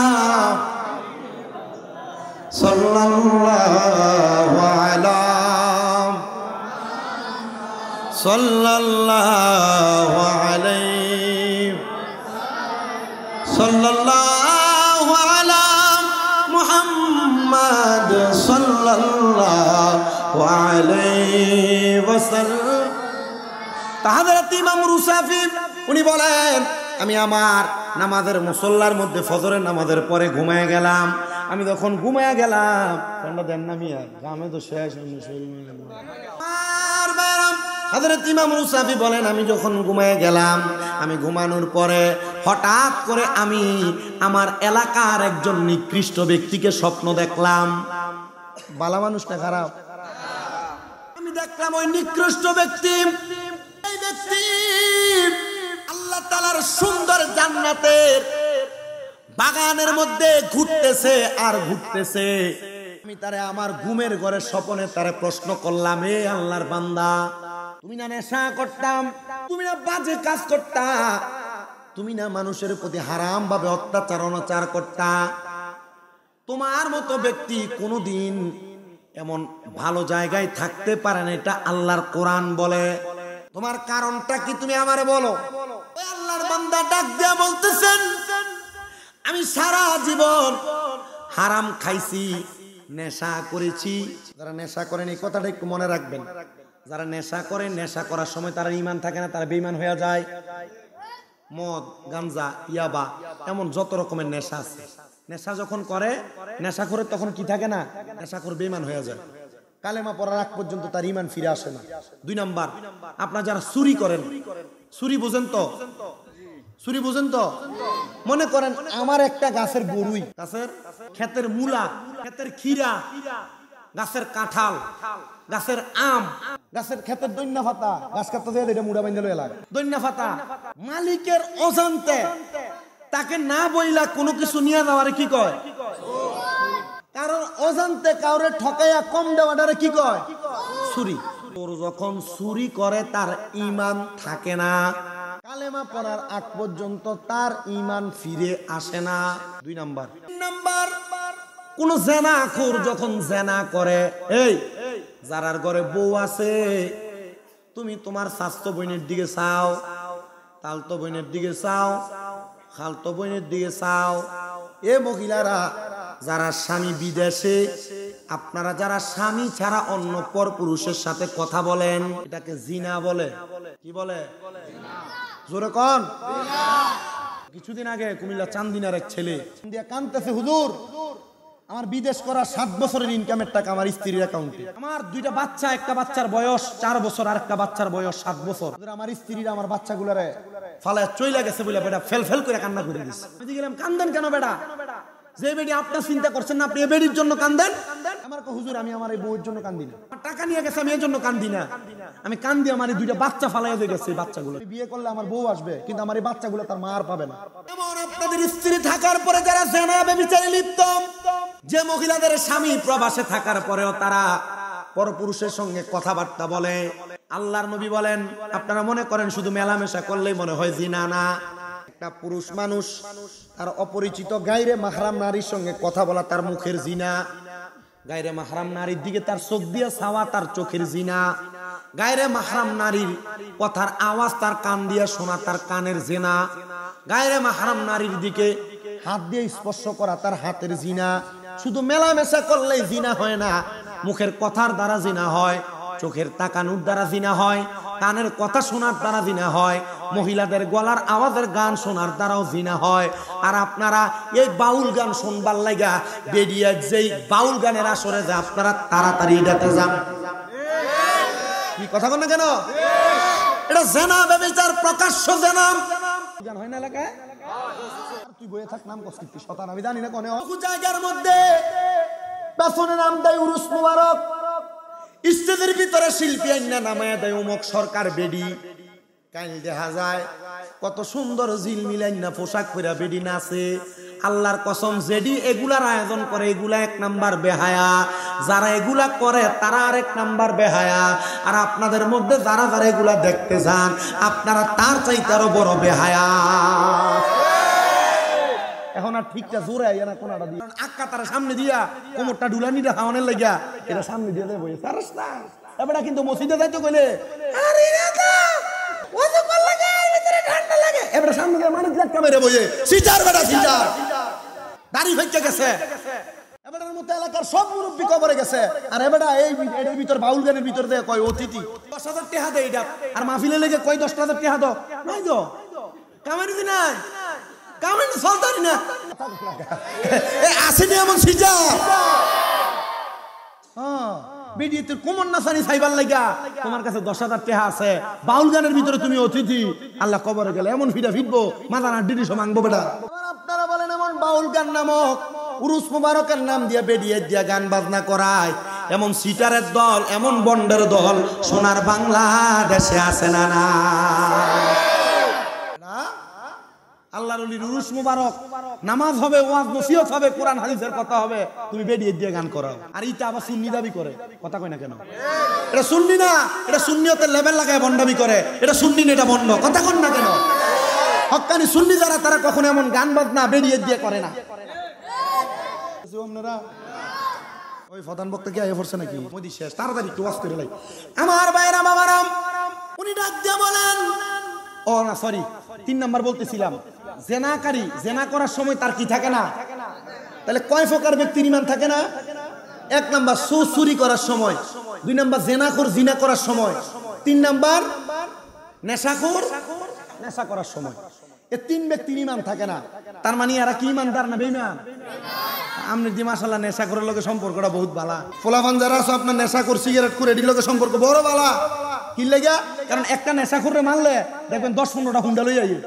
সাল্লাল্লাহু আলা সাল্লাল্লাহু আলাইহি সাল্লাল্লাহু আলা মুহাম্মদ সাল্লাল্লাহু আলাইহি ওয়াসাল্লাম। হযরত ইমাম রুসাফি উনি বলেন, আমি আমার নামাজের মুসল্লার মধ্যে ফজরের নামাজের পরে ঘুমায় গেলাম। আমি যখন ঘুমায় গেলাম, ঠান্ডা দেন না মিয়া, গ্রামে তো শেষ। হযরত ইমাম রুসাফি বলেন, আমি যখন ঘুমায় গেলাম, আমি ঘুমানোর পরে হঠাৎ করে আমি আমার এলাকার একজন নিকৃষ্ট ব্যক্তিকে স্বপ্ন দেখলাম। বালা মানুষ না খারাপ? আমি দেখলাম ওই নিকৃষ্ট ব্যক্তি, এই ব্যক্তি আল্লাহ তাআলার সুন্দর জান্নাতের বাগানের মধ্যে ঘুরতেছে আর ঘুরতেছে। আমি তারে আমার ঘুমের ঘরে স্বপ্নে তারে প্রশ্ন করলাম, এ আল্লাহর বান্দা, তুমি না নেশা করতাম, তুমি না বাজে কাজ করতা, তুমি না মানুষের প্রতি হারাম ভাবে অত্যাচার অনাচার করতা, তোমার মতো ব্যক্তি কোনোদিন এমন ভালো জায়গায় থাকতে পারে না, এটা আল্লাহর কোরআন বলে। তোমার কারণটা কি তুমি আমারে বলো। ওই আল্লাহর বান্দা ডাক দিয়া বলতেছেন, আমি সারা জীবন হারাম খাইছি, নেশা করেছি। যারা নেশা করেন এই কথাটা একটু মনে রাখবেন, যারা নেশা করে, নেশা করার সময় তারা ঈমান থাকে না, তারা বেঈমান হয়ে যায়। মদ, গাঞ্জা, ইয়াবা, এমন যত রকমের নেশা আছে, নেশা যখন করে, নেশা করে তখন কি থাকে না, নেশা করে বেঈমান হয়ে যায়। কালেমা পড়ার আগ পর্যন্ত তার ঈমান ফিরে আসে না। 2 নাম্বার, আপনারা যারা চুরি করেন, চুরি বুঝেন তো, চুরি বুঝেন তো, মনে করেন আমার একটা গাছের বড়ুই, গাছের ক্ষেতের মূলা, ক্ষেতের খিরা, গাছের কাঁঠাল, গাছের আম, গাছের ক্ষেতের দৈন্যা পাতা, গাছ কাটতে যায় এটা মুড়া বাইন্দা লয়ে লাগে, দৈন্যা পাতা মালিকের অজান্তে তাকে না বইলা কোনো কিছু নিয়ে যাওয়ারে কি কয়? কারণ অজান্তে কাউরে ঠকাইয়া কম দেওয়াটারে কি কয়? চুরি। তোর যখন চুরি করে তার ঈমান থাকে না, কালেমা পড়ার আগ পর্যন্ত তার ঈমান ফিরে আসে না। 2 নাম্বার। 3 নাম্বার, কোন জেনাখোর যখন জেনা করে, এই যারার ঘরে বউ আছে, তুমি তোমার স্বাস্থ্য বোনের দিকে চাও, তালতো বোনের দিকে চাও, খালতো বোনের দিকে চাও। এ মহিলারা যারা স্বামী বিদেশে, আপনারা যারা স্বামী ছাড়া অন্য পর পুরুষের সাথে কথা বলেন, এটাকে জিনা বলে। কি বলে? জোরে কোন? কিছুদিন আগে কুমিল্লা চান্দিনার এক ছেলে কানতেছে, হুজুর আমার বিদেশ করা 7 বছরের ইনকামের টাকা আমার স্ত্রীর অ্যাকাউন্টে, আমার 2টা বাচ্চা, একটা বাচ্চার বয়স 4 বছর আর একটা বাচ্চার বয়স 7 বছর, আমার স্ত্রীরা আমার বাচ্চাগুলারে ফালায় চইলা গেছে বলে বেটা ফেল ফেল করে কান্না করে দিছে। আমি গেলাম, কান্দেন কেন বেটা? যে বেডি আপনার চিন্তা করছেন না, আপনি এই বেডির জন্য কান্দেন? আমার কো হুজুর আমি আমার এই বউয়ের জন্য কান্দি না, টাকা নিয়ে গেছে আমি এর জন্য কান্দি না, আমি কান্দি আমার এই 2টা বাচ্চা ফালাইয়া দিয়ে গেছে। বাচ্চাগুলো বিয়ে করলে আমার বউ আসবে, কিন্তু আমার এই বাচ্চাগুলো তার মা আর পাবে না। এমন আপনাদের স্ত্রী থাকার পরে যারা জেনা ব্যভিচারে লিপ্ত, যে মহিলাদের স্বামী প্রবাসে থাকার পরেও তারা পরপুরুষের সঙ্গে কথাবার্তা বলে, আল্লাহর নবী বলেন, আপনারা মনে করেন শুধু মেলামেশা করলেই মনে হয় জিনা, না। একটা পুরুষ মানুষ তার অপরিচিত গায়রে মাহরাম নারীর সঙ্গে কথা বলা তার মুখের জিনা, গায়রে মাহরাম নারীর দিকে তার চোখ দিয়ে চাওয়া তার চোখের জিনা, গায়রে মাহরাম নারীর কথার আওয়াজ তার কান দিয়ে শোনা তার কানের জিনা, গায়রে মাহরাম নারীর দিকে হাত দিয়ে স্পর্শ করা তার হাতের জিনা। শুধু মেলামেশা করলেই জিনা হয় না, মুখের কথার দ্বারা জিনা হয়, চোখের তাকানোর দ্বারা জিনা হয়, কানের কথা শোনার দ্বারা জিনা হয়, মহিলাদের গলার আওয়াজের গান শোনার দ্বারাও জিনা হয়। আর আপনারা এই বাউল গান শুনবার লাগা বেরিয়ে যেই বাউল গানের আসরে যে আপনারা তাড়াতাড়ি এটাতে যান। কি কথা বল না কেন? এটা জেনা ব্যভিচার, প্রকাশ্য জেনা। গান হয় না এলাকায়? তুই বইয়ে থাক, নাম কষ্ট শতান আমি জানি না কোন জায়গার মধ্যে পেছনে নাম দেয় উরুস মুবারক, স্টেজের ভিতরে শিল্পী আইনা নামায়া দেয় অমুক সরকার বেডি, কাইল দেখা যায় কত সুন্দর ঝিলমিলাইনা পোশাক পরা বেডি নাচে। আল্লাহর কসম, যেডি এগুলার আয়োজন করে এগুলা 1 নাম্বার বেহায়া, যারা এগুলা করে তারা আরেক নাম্বার বেহায়া, আর আপনাদের মধ্যে যারা যারা এগুলা দেখতে যান আপনারা তার চাইতে আরো বড় বেহায়া। এখন আর ঠিকটা জোরে আইয়া না কোনটা দিয়ে আক্কা তার সামনে দিয়া কোমরটা ডুলানিটা খাওয়ানোর লাগিয়া এটা সামনে দিয়ে দেবো সারস না। এবারে কিন্তু মসজিদে যাইতো কইলে আরে রাখা ওযু কর লাগে ভিতরে ঠান্ডা লাগে, এবারে সামনে দিয়ে মানুষ ধাক্কা মেরে বইয়ে সিজার বেটা সিজার দাড়ি ফেকে গেছে। এবারের মতো এলাকার সব মুরব্বি কবরে গেছে, আর এবারে এই এর ভিতর বাউল গানের ভিতর দিয়ে কয় অতিথি 10,000 টাকা দেয় এটা, আর মাহফিলে লেগে কয় 10,000 টাকা দাও নাই তো কামাই দি নাই কামেন্ট চলতারি না এ আসেনি এমন সিজা। হ্যাঁ বেডিয়ে তোর কোমর নাসানি সাইবার লাগা তোমার কাছে 10,000 টাকা আছে, বাউল গানের ভিতরে তুমি অতিথি, আল্লাহ কবরে গেলে এমন ফিডা ফিটবো মাথা না ডিডি সব মাংবো বেটা। আপনারা বলেন এমন বাউল গান নামক উরুস মুবারকের নাম দিয়ে বেডিয়ে দিয়া গান বাজনা করায়, এমন সিটারের দল, এমন বন্ডের দল সোনার বাংলাদেশে আছে না? না আল্লাহর ওলির উরুস মুবারক, নামাজ হবে, ওয়াজ নসিহত হবে, কোরআন হাদিসের কথা হবে, তুমি বেরিয়ে দিয়ে গান করো। আর এটা আবার সুন্নি দাবি করে, কথা কয় না কেন? এটা সুন্নি না, এটা সুন্নিয়তের লেভেল লাগায় বন্ডামি করে। এটা সুন্নি না, এটা বন্ড, কথা কন না কেন? হক্কানি সুন্নি যারা, তারা কখনো এমন গান বাজনা বেরিয়ে দিয়ে করে না। ওই প্রধান বক্তা কি আগে পড়ছে নাকি? মোদি শেষ, তাড়াতাড়ি একটু ওয়াজ করে লাই। আমার ভাইরা বাবারাম, উনি ডাক দিয়ে বলেন, ও না সরি, 3 নাম্বার বলতেছিলাম, জেনাকারী জেনা করার সময় তার কি থাকে না? তাহলে কয় প্রকার ব্যক্তির ঈমান থাকে না? 1 নাম্বার চুরি করার সময়, 2 নাম্বার জেনাখোর জিনা করার সময়, 3 নাম্বার নেশাখোর নেশা করার সময়। এই 3 ব্যক্তির ঈমান থাকে না। তার মানে এরা কি ঈমানদার না বেঈমান? আমনের দি মাশাআল্লাহ নেশাখোরের লগে সম্পর্কটা বহুত ভালো। ফলাফান যারা আছে আপনার নেশাখোর সিগারেট করে এটির লগে সম্পর্ক বড় ভালো। কি লাগা? কারণ একটা নেশাখোরে মারলে দেখবেন 10-15টা হুন্ডা লই আইয়ে,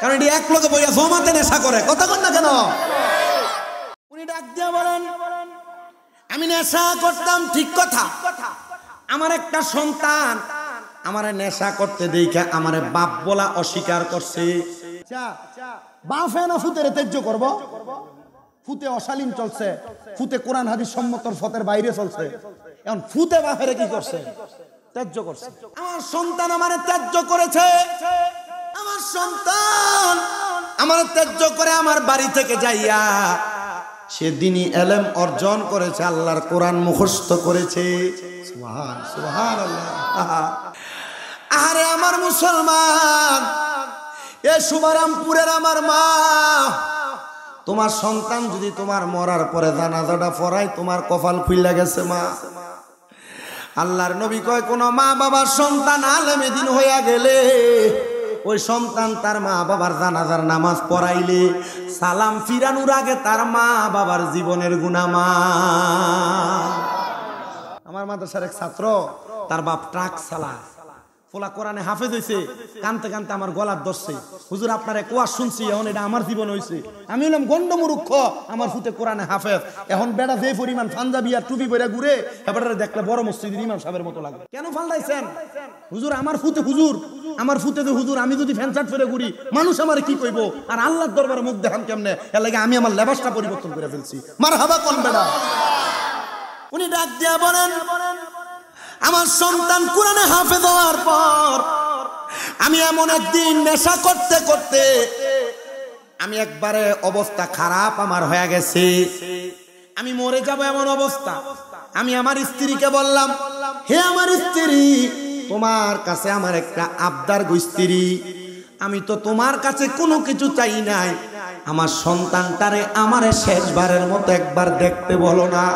কারণ এটি এক লগে বইয়া জমাতে নেশা করে, কথা কন না কেন? উনি ডাক দিয়া বলেন, আমি নেশা করতাম ঠিক কথা, আমার একটা সন্তান আমারে নেশা করতে দেখা আমারে বাপ বলা অস্বীকার করছে। বাপে না ফুতের তেজ্য করব? ফুতে অশালীন চলছে, ফুতে কোরআন হাদিস সম্মতর ফতের বাইরে চলছে, এখন ফুতে বাপেরে কি করছে? তেজ্য করছে। আমার সন্তান আমারে তেজ্য করেছে, আমার সন্তান আমার তেজ্য করে আমার বাড়ি থেকে যাইয়া সেদিনই এলেম অর্জন করেছে, আল্লাহর কোরআন মুখস্থ করেছে। সুবহানাল্লাহ। আরে আমার মুসলমান, এ শুভারামপুরের আমার মা, তোমার সন্তান যদি তোমার মরার পরে জানাজাটা পড়ায়, তোমার কপাল খুইলা গেছে মা। আল্লাহর নবী কয়, কোন মা বাবার সন্তান আলেমে দিন হইয়া গেলে ওই সন্তান তার মা বাবার জানাজার নামাজ পড়াইলে সালাম ফিরানোর আগে তার মা বাবার জীবনের গুনাহ মাফ। আমার মাদ্রাসার এক ছাত্র, তার বাপ ট্রাক চালায়, ফোলা কোরআনে হাফেজ হয়েছে, কানতে কানতে আমার গলার ধরছে, হুজুর আপনার এক ওয়াজ শুনছি, এখন এটা আমার জীবন হয়েছে। আমি হলাম গন্ডমূর্খ, আমার ফুতে কোরআনে হাফেজ। এখন বেড়া যে পরিমাণ পাঞ্জাবি আর টুপি পরে ঘুরে, এবারে দেখলে বড় মসজিদের ইমাম সাহেবের মতো লাগে। কেন ফালদাইছেন? হুজুর আমার ফুতে, হুজুর আমার ফুতে যে হুজুর, আমি যদি ফ্যান শার্ট পরে ঘুরি মানুষ আমার কি কইব? আর আল্লাহর দরবারে মুখ দেখান কেমনে? এর লাগে আমি আমার লেবাসটা পরিবর্তন করে ফেলছি। মারহাবা কোন বেড়া। উনি ডাক দিয়া বলেন, আমার সন্তান কোরআনে হাফেজ হওয়ার পর আমি এমন একদিন নেশা করতে করতে আমি একবারে অবস্থা খারাপ আমার হয়ে গেছে, আমি মরে যাব এমন অবস্থা। আমি আমার স্ত্রীকে বললাম, হে আমার স্ত্রী, তোমার কাছে আমার একটা আবদার গো স্ত্রী, আমি তো তোমার কাছে কোনো কিছু চাই নাই, আমার সন্তানটারে আমারে শেষবারের মতো একবার দেখতে বলো না।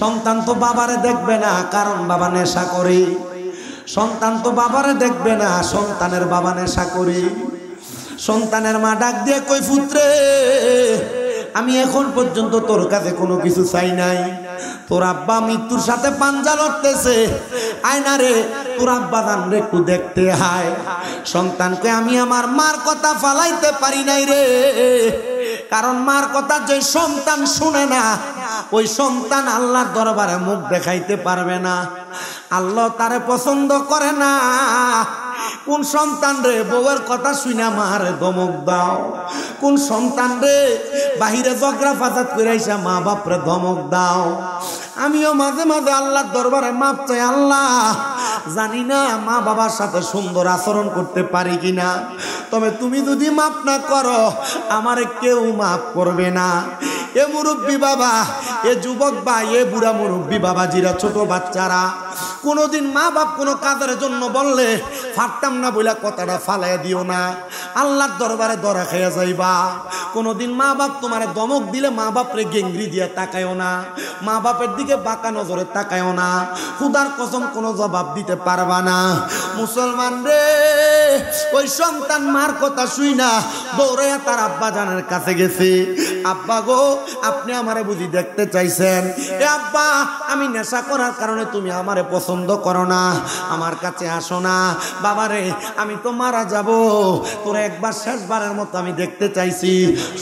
সন্তান তো বাবারে দেখবে না, কারণ বাবা নেশা করে। সন্তান তো বাবারে দেখবে না, সন্তানের বাবা নেশা করে। সন্তানের মা ডাক দিয়ে কই, পুত্রে আমি এখন পর্যন্ত তোর কাছে কোনো কিছু চাই নাই, তোর আব্বা মৃত্যুর সাথে পাঞ্জা লড়তেছে, আয়না রে তোর আব্বা জান রে একটু দেখতে হায়। সন্তানকে আমি আমার মার কথা ফালাইতে পারি নাই রে, কারণ মার কথা যে সন্তান শুনে না, ওই সন্তান আল্লাহর দরবারে মুখ দেখাইতে পারবে না, আল্লাহ তারে পছন্দ করে না। কোন সন্তান রে বউয়ের কথা শুনে মারে ধমক দাও? কোন সন্তান রে বাহিরে ঝগড়া ফাসাদ করে আইসা মা বাপরে ধমক দাও? আমিও মাঝে মাঝে আল্লাহর দরবারে মাপ চাই, আল্লাহ জানি না মা বাবার সাথে সুন্দর আচরণ করতে পারি কিনা, তবে তুমি যদি মাপ না করো আমারে কেউ মাপ করবে না। এ মুরব্বী বাবা, এ যুবক বা এ বুড়া মুরব্বী বাবা, যারা ছোট বাচ্চারা, কোনোদিন মা বাপ কোনো কাজের জন্য বললে ফাটতাম না বইলা কথাটা ফালাই দিও না, আল্লাহর দরবারে ধরা খাইয়া যাইবা। কোনোদিন মা বাপ তোমারে ধমক দিলে মা বাপরে গেঙ্গরি দিয়ে তাকায়ও না, মা বাপের দিকে বাঁকা নজরে তাকায়ও না, খুদার কসম কোনো জবাব দিতে পারবা না। মুসলমান রে, ওই সন্তান মার কথা শুই না দৌড়াইয়া তার আব্বা জানের কাছে গেছে, আব্বা গো আপনি আমারে বুঝি দেখতে চাইছেন? এ আব্বা আমি নেশা করার কারণে তুমি আমারে পছন্দ করো না, আমার কাছে আসো না। বাবারে আমি তো মারা যাব, তোরা একবার শেষবারের মতো আমি দেখতে চাইছি।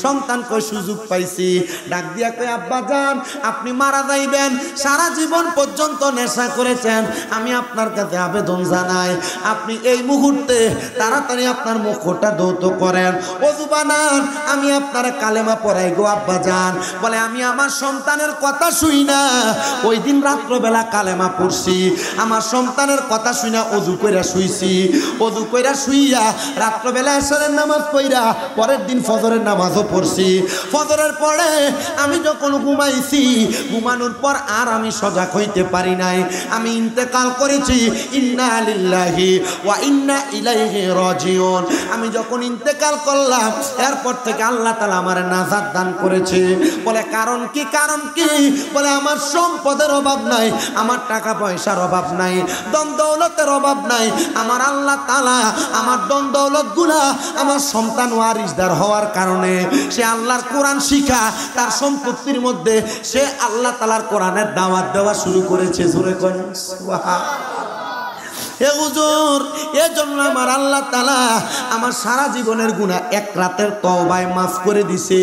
সন্তান কই সুযোগ পাইছি, ডাক দিয়া কই আব্বা যান আপনি মারা যাইবেন, সারা জীবন পর্যন্ত নেশা করেছেন, আমি আপনার কাছে আবেদন জানাই আপনি এই মুহূর্তে তাড়াতাড়ি আপনার মুখটা ধৌত করেন, ওযু বানান, আমি আপনার কালেমা পড়াই গো আব্বা যান। বলে আমি আমার সন্তানের কথা শুই না, ওই দিন রাত্রবেলা কালেমা পড়ছি, আমার সন্তানের কথা শুই না ওযু কইরা শুইছি, ওযু কইরা শুইয়া রাত্রবেলা এশারের নামাজ পড়া পরের দিন ফজরের নামাজও পড়ছি। ফজরের পরে আমি যখন ঘুমাইছি, ঘুমানোর পর আর আমি সজাগ হইতে পারি নাই, আমি ইন্তেকাল করেছি। ইন্না লিল্লাহি ওয়া ইন্না ইলাইহি রাজিউন। আমি যখন ইন্তেকাল করলাম এরপর থেকে আল্লাহ তাআলা আমার নাজাত দান করেছে। বলে কারণ কি? কারণ কি? বলে আমার সম্পদের অভাব নাই, আমার টাকা পয়সার অভাব নাই, ধন দৌলতের অভাব নাই, আমার আল্লাহ তাআলা আমার ধন দৌলত গুলা আমার সন্তান ওয়ারিসদার হওয়ার কারণে সে আল্লাহর কোরআন শিখা তার সম্পত্তির মধ্যে সে আল্লাহ তাআলার কোরআনের দাওয়াত দেওয়া শুরু করেছে। জোরে কোন সুবহানাল্লাহ। হে হুজুর, এজন্য আমার আল্লাহ তাআলা আমার সারা জীবনের গুনাহ এক রাতের তওবায় মাফ করে দিছে।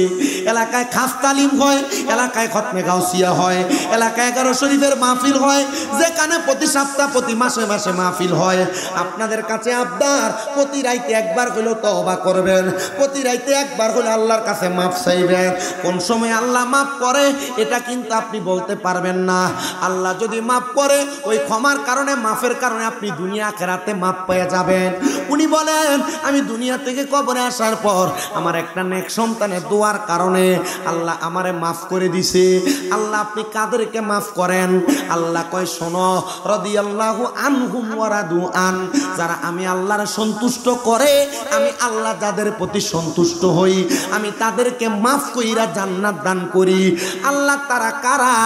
এলাকায় খাস তালিম হয়, এলাকায় খতমে গাউসিয়া হয়, এলাকায় 11 শরীফের মাহফিল হয়, যেখানে প্রতি সপ্তাহ প্রতি মাসে মাসে মাহফিল হয়। আপনাদের কাছে আবদার প্রতি রাইতে একবার হলেও তওবা করবেন, প্রতি রাইতে একবার হলে আল্লাহর কাছে মাফ চাইবেন। কোন সময় আল্লাহ মাফ করে এটা কিন্তু আপনি বলতে পারবেন না। আল্লাহ যদি মাফ করে ওই ক্ষমার কারণে, মাফের কারণে আপনি দুনিয়া আখিরাতে মাপ পেয়ে যাবেন। উনি বলেন আমি দুনিয়া থেকে কবরে আসার পর আমার একটা নেক সন্তানের দোয়ার কারণে আল্লাহ আমারে মাফ করে দিছে। আল্লাহ আপনি কাদেরকে মাফ করেন? আল্লাহ কয় শোনো, রাদিয়াল্লাহু আনহুম ওয়া রাদু আন, যারা আমি আল্লাহর সন্তুষ্ট করে, আমি আল্লাহ যাদের প্রতি সন্তুষ্ট হই, আমি তাদেরকে মাফ কইরা জান্নাত দান করি। আল্লাহ তারা কারা?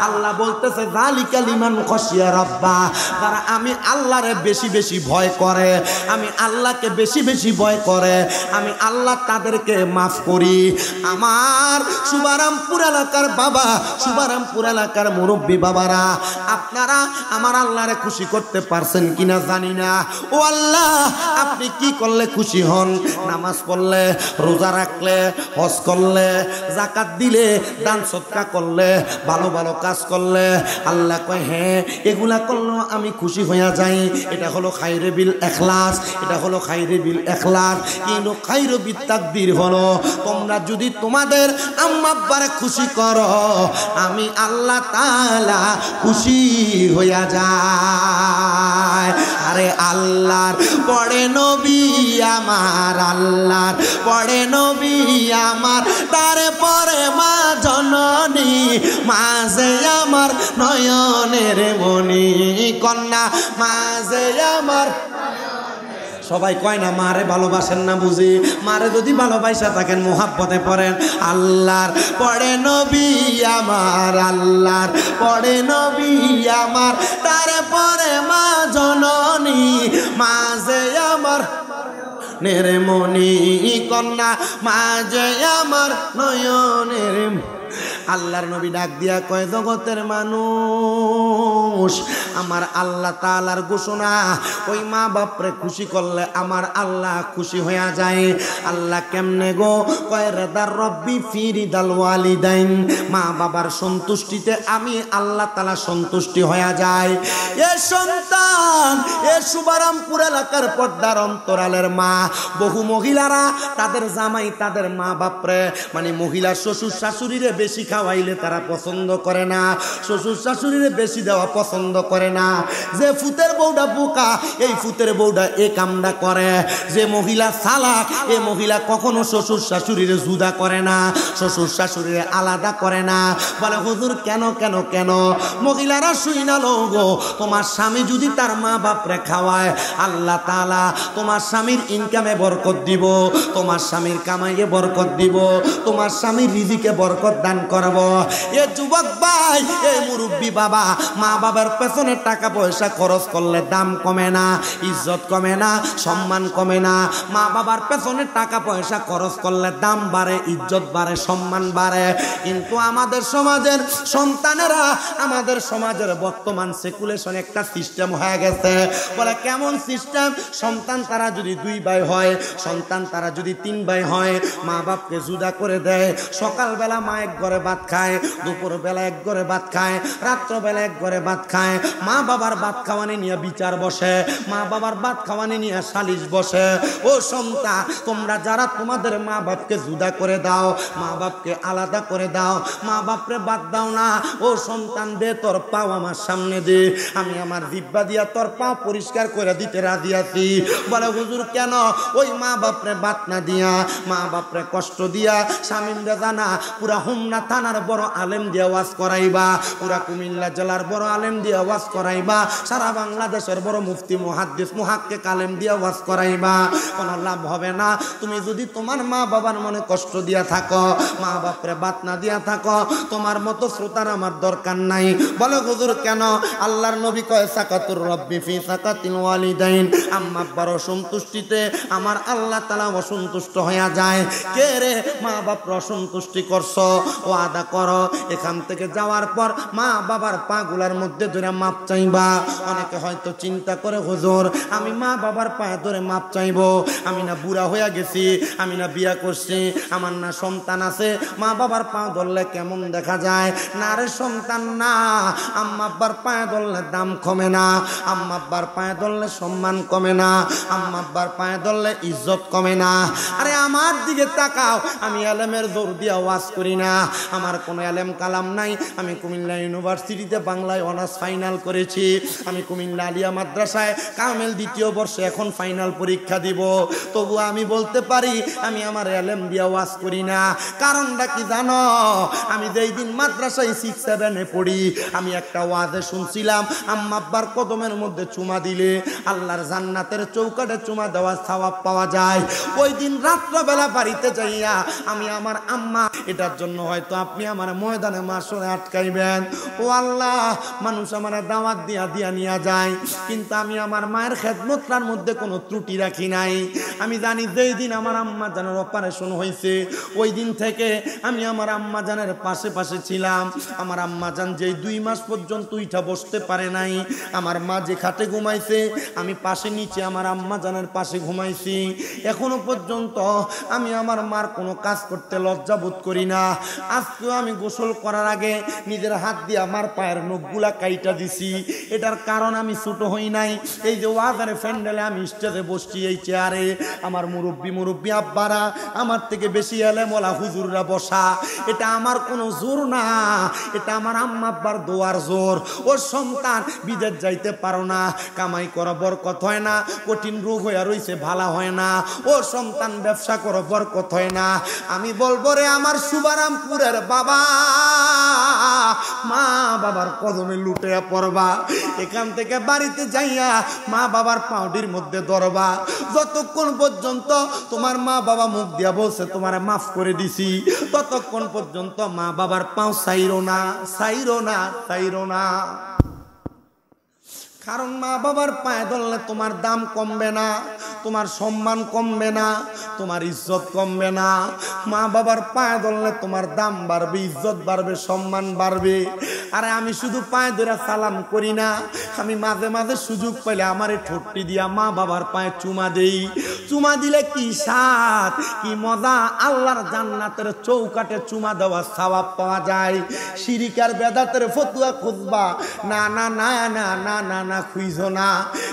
আল্লাহ বলতেছে যালিকা লিমান খাশিয়া রাব্বা, যারা আমি আল্লাহরে বেশি বেশি ভয় করে, আমি আল্লাহকে বেশি বেশি ভয় করে, আমি আল্লাহ তাদেরকে মাফ করি। আমার শুভারামপুর এলাকার বাবা, শুভারামপুর এলাকার মুরব্বী বাবারা, আপনারা আমার আল্লাহরে খুশি করতে পারছেন কিনা জানি না। ও আল্লাহ, আপনি কি করলে খুশি হন? নামাজ পড়লে, রোজা রাখলে, হজ করলে, যাকাত দিলে, দান সদকা করলে, ভালো ভালো কাজ করলে, আল্লাহ কয় হ্যাঁ এগুলা করলেও আমি খুশি হইয়া যাই। এটা হলো খায়রে বিল ইখলাস, এটা হলো খায়রে বিল ইখলাস। কিন্তু খায়রে বিত তাকবীর হলো তোমরা যদি তোমাদের আম্মা আব্বারে খুশি করো, আমি আল্লাহ তাআলা খুশি হইয়া যায়। আরে আল্লাহর পড়ে নবী আমার, আল্লাহর পড়ে নবী আমার, তারপরে মা জননী, মাঝে আমার নয়নের মনি কন্যা, মাঝে আমার। সবাই কয় না মারে ভালোবাসেন না বুঝি? মারে যদি ভালোবাসা থাকেন মোহাব্বতে পড়েন আল্লাহর পড়ে নবী আমার, আল্লাহর পড়ে নবী আমার, তারপরে মা জননী, মাঝে আমার নির্মণি কন্যা, মাঝে আমার নয়নের। আল্লাহর নবী ডাক দিয়া কয় জগতের মানুষ, আমার আল্লাহ তাআলার ঘোষণা, ওই মা বাপরে খুশি করলে আমার আল্লাহ খুশি হইয়া যায়। আল্লাহ কেমনে গো? কয় রেদার রব্বি ফি রিদাল ওয়ালিদাইন, মা বাবার সন্তুষ্টিতে আমি আল্লাহ তাআলা সন্তুষ্টি হইয়া যায়। এ সন্তান, এ শুভারামপুর এলাকার পর্দার অন্তরালের মা, বহু মহিলারা তাদের জামাই, তাদের মা বাপরে, মানে মহিলা শ্বশুর শাশুড়িরে বেশি খাওয়াইলে তারা পছন্দ করে না, শ্বশুর শাশুড়িরে বেশি দেওয়া পছন্দ করে না। যে ফুতের বউটা বোকা, এই ফুতের বউটা এ কামটা করে। যে মহিলা চালাক, এ মহিলা কখনো শ্বশুর শাশুড়িরে জুদা করে না, শ্বশুর শাশুড়িরে আলাদা করে না। বলে হুজুর কেন কেন কেন? মহিলারা শুই না লোগো, তোমার স্বামী যদি তার মা বাপরে খাওয়ায়, আল্লাহ তাআলা তোমার স্বামীর ইনকামে বরকত দিব, তোমার স্বামীর কামাইয়ে বরকত দিব, তোমার স্বামীর রিজিকে বরকত দান করা পারবো। এ যুবক ভাই, এই মুরব্বী বাবা, মা বাবার পেছনে টাকা পয়সা খরচ করলে দাম কমে না, ইজ্জত কমে না, সম্মান কমে না। মা বাবার পেছনে টাকা পয়সা খরচ করলে দাম বাড়ে, ইজ্জত বাড়ে, সম্মান বাড়ে। কিন্তু আমাদের সমাজের সন্তানেরা, আমাদের সমাজের বর্তমান সেকুলেশন একটা সিস্টেম হয়ে গেছে। বলে কেমন সিস্টেম? সন্তান তারা যদি 2 ভাই হয়, সন্তান তারা যদি 3 ভাই হয়, মা বাপকে জুদা করে দেয়। সকালবেলা মা এক ঘরে ভাত খায়, দুপুরবেলা এক ঘরে ভাত খায়, রাত্রবেলা এক ঘরে ভাত খায়। মা বাবার ভাত খাওয়ানি নিয়ে বিচার বসে, মা বাবার ভাত খাওয়ানি নিয়ে সালিশ বসে। ও সন্তান, তোমরা যারা তোমাদের মা বাপকে জুদা করে দাও, মা বাপকে আলাদা করে দাও, মা বাপরে বাদ দাও না। ও সন্তান, দে তোর পাও আমার সামনে দে, আমি আমার জিহ্বা দিয়া তোর পা পরিষ্কার করে দিতে রাজি আছি। বলে হুজুর কেন? ওই মা বাপরে বাদ না দিয়া, মা বাপরে কষ্ট দিয়া, শামিম রেজানা পুরা হোমনা থানার বড় আলেম দিয়ে ওয়াজ করাইবা, পুরা কুমিল্লা জেলার বড় আলেম দিয়ে ওয়াজ করাইবা, সারা বাংলাদেশের বড় মুফতি মুহাদ্দিস মুহাক্কিক আলেম দিয়ে ওয়াজ করাইবা, কোনো লাভ হবে না। তুমি যদি তোমার মা বাবার মনে কষ্ট দিয়া থাকো, মা বাপরে বাদ না দিয়া থাকো, তোমার মতো শ্রোতার আমার দরকার নাই। বলে হুজুর কেন? আল্লাহর নবী কয় সাকাতুর রব্বি ফি সাকাতিল ওয়ালিদাইন, আম্মা আব্বার অসন্তুষ্টিতে আমার আল্লাহ তাআলা অসন্তুষ্ট হয়ে যায়। কে রে মা বাপ অসন্তুষ্টি করছো? ও আদা করো। এখান থেকে যাওয়ার পর মা বাবার পাগুলার মধ্যে ধরে মাপ চাইবা। অনেকে হয়তো চিন্তা করে হুজুর আমি মা বাবার পায়ে ধরে মাপ চাইবো, আমি না বুড়া হয়ে গেছি, আমি না বিয়া করছি, আমার না সন্তান আছে, মা বাবার পা ধরলে কেমন দেখা যায়? না রে সন্তান না, আম্মা আব্বার পায়ে ধরলে দাম কমে না, আম্মা আব্বার পায়ে ধরলে সম্মান কমে না, আম্মা আব্বার পায়ে ধরলে ইজ্জত কমে না। আরে আমার দিকে তাকাও, আমি আলেমের জোর দিয়া ওয়াজ করি না, আমার কোনো আলেম কালাম নাই। আমি কুমিল্লা ইউনিভার্সিটিতে বাংলায় অনার্স ফাইনাল করেছি, আমি কুমিল্লা আলিয়া মাদ্রাসায় কামেল 2য় বর্ষে এখন ফাইনাল পরীক্ষা দিব। তবু আমি বলতে পারি আমি আমার আলেম দিয়া ওয়াজ করি না। কারণটা কি জানো? আমি যেই দিন মাদ্রাসায় 6-7-এ পড়ি, আমি একটা ওয়াজে শুনছিলাম আম্মা আব্বার কদমের মধ্যে চুমা দিলে আল্লাহর জান্নাতের চৌকাঠে চুমা দেওয়ার সওয়াব পাওয়া যায়। ওই দিন রাত্রবেলা বাড়িতে যাইয়া আমি আমার আম্মা, এটার জন্য হয়তো আপনি আমার ময়দানে মাসরে আটকাইবেন। ও আল্লাহ, মানুষ আমার দাওয়াত দিয়া দিয়া নিয়ে যায়, কিন্তু আমি আমার মায়ের খেদমতটার মধ্যে কোনো ত্রুটি রাখি নাই। আমি জানি যেই দিন আমার আম্মা জানের অপারেশন হয়েছে, ওই দিন থেকে আমি আমার আম্মা জানের পাশে পাশে ছিলাম। আমার আম্মা জান যেই 2 মাস পর্যন্ত উঠা বসতে পারে নাই, আমার মা যে খাটে ঘুমাইছে আমি পাশে নিচে আমার আম্মা জানের পাশে ঘুমাইছি। এখনো পর্যন্ত আমি আমার মার কোনো কাজ করতে লজ্জা বোধ করি না। আজকেও আমি গোসল করার আগে নিজের হাত দিয়ে আমার পায়ের নখগুলা কাইটা দিছি। এটার কারণ আমি ছোট হই নাই। এই যে ওয়াজারে ফ্যান্ডেলে আমি স্টেজে বসছি, এই চেয়ারে আমার মুরব্বী আব্বারা, আমার থেকে বেশি এলেমওয়ালা হুজুররা বসা, এটা আমার কোনো জোর না, এটা আমার আম্মা আব্বার দোয়ার জোর। ও সন্তান, বিদেশ যাইতে পারো না, কামাই করা বরকত হয় না, কঠিন রোগ হইয়া রইছে ভালো হয় না। ও সন্তান, ব্যবসা করো বরকত হয় না। আমি বলবো রে আমার শুভারামপুরের বাবা, মা বাবার কদমে লুটে পড়বা, এখান থেকে বাড়িতে যাইয়া মা বাবার পাউডির মধ্যে ধরবা। যতক্ষণ পর্যন্ত তোমার মা বাবা মুখ দিয়া বলছে তোমার মাফ করে দিছি, ততক্ষণ পর্যন্ত মা বাবার পাও ছাইরো না, ছাইরো না, ছাইরো না। কারণ মা বাবার পায়ে ধরলে তোমার দাম কমবে না, তোমার সম্মান কমবে না, তোমার ইজ্জত কমবে না। মা বাবার পায়ে ধরলে তোমার দাম বাড়বে, ইজ্জত বাড়বে, সম্মান বাড়বে। আরে আমি শুধু পায়ে ধরে সালাম করি না, আমি মাঝে মাঝে সুযোগ পেলে আমার এই ঠোঁটটি দিয়া মা বাবার পায়ে চুমা দেই। চুমা দিলে কি স্বাদ, কি মজা! আল্লাহর জান্নাতের চৌকাঠে চুমা দেওয়া সওয়াব পাওয়া যায়। শিরিকার বেদাতের ফতুয়া খুঁজবা না, না না না না না না, খুঁজো না।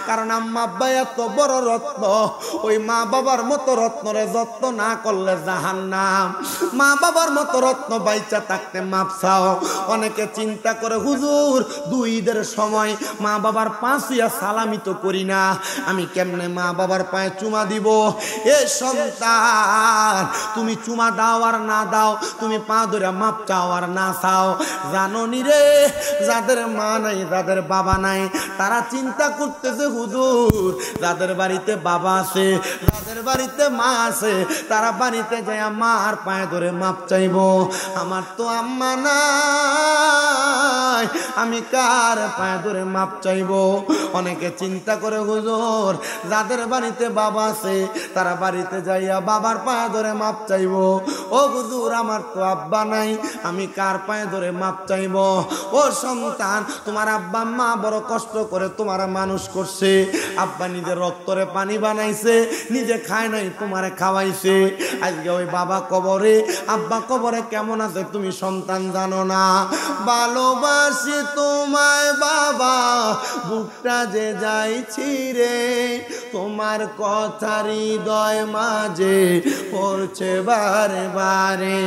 কারণ আম্মা আব্বা এত বড় রত্ন, ওই মা বাবার মতো রত্নরে যত্ন না করলে জাহান্নাম। মা বাবার মতো রত্ন বাইচা থাকতে মাপ চাও। অনেকে চিন্তা করে হুজুর 2 ঈদের সময় মা বাবার পাঁচিয়া সালামি তো করি না, আমি কেমনে মা বাবার পায়ে চুমা দিব? এ সন্তান, তুমি চুমা দাও আর না দাও, তুমি পা ধরে মাপ চাও আর না চাও, জানো নি রে, যাদের মা নাই, যাদের বাবা নাই, তারা চিন্তা করতেছে হুজুর যাদের বাড়িতে বাবা আছে, যাদের বাড়িতে মা আছে, তারা বাড়িতে যায় মার পায়ে ধরে মাপ চাইবো। আমার তো আম্মা নাই, আমি কার পায়ে ধরে মাপ চাইবো? অনেকে চিন্তা করে হুজুর যাদের বাড়িতে বাবা আছে তারা বাড়িতে যাইয়া বাবার পায়ে ধরে মাপ চাইবো। ও হুজুর আমার তো আব্বা নাই, আমি কার পায়ে ধরে মাপ চাইবো? ও সন্তান, তোমার আব্বা মা বড় কষ্ট করে তোমার মানুষ করছে। আব্বা নিজের রক্তরে পানি বানাইছে, নিজে খায় নাই, তোমারে খাওয়াইছে। আজকে ওই বাবা কবরে, আব্বা কবরে কেমন আছে তুমি সন্তান জানো না। ভালোবাসি তোমায় বাবা, বুকটা যে যাইছি রে, তোমার কথা হৃদয় মাঝে পড়ছে বারে বারে।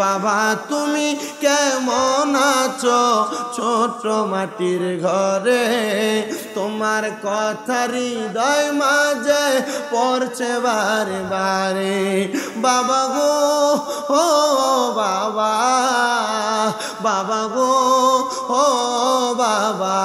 বাবা তুমি কেমন আছো ছোট মাটির ঘরে, তোমার কথা হৃদয় মাঝে পড়ছে বারে বারে। বাবা গো ও বাবা, বাবা গো ও বাবা।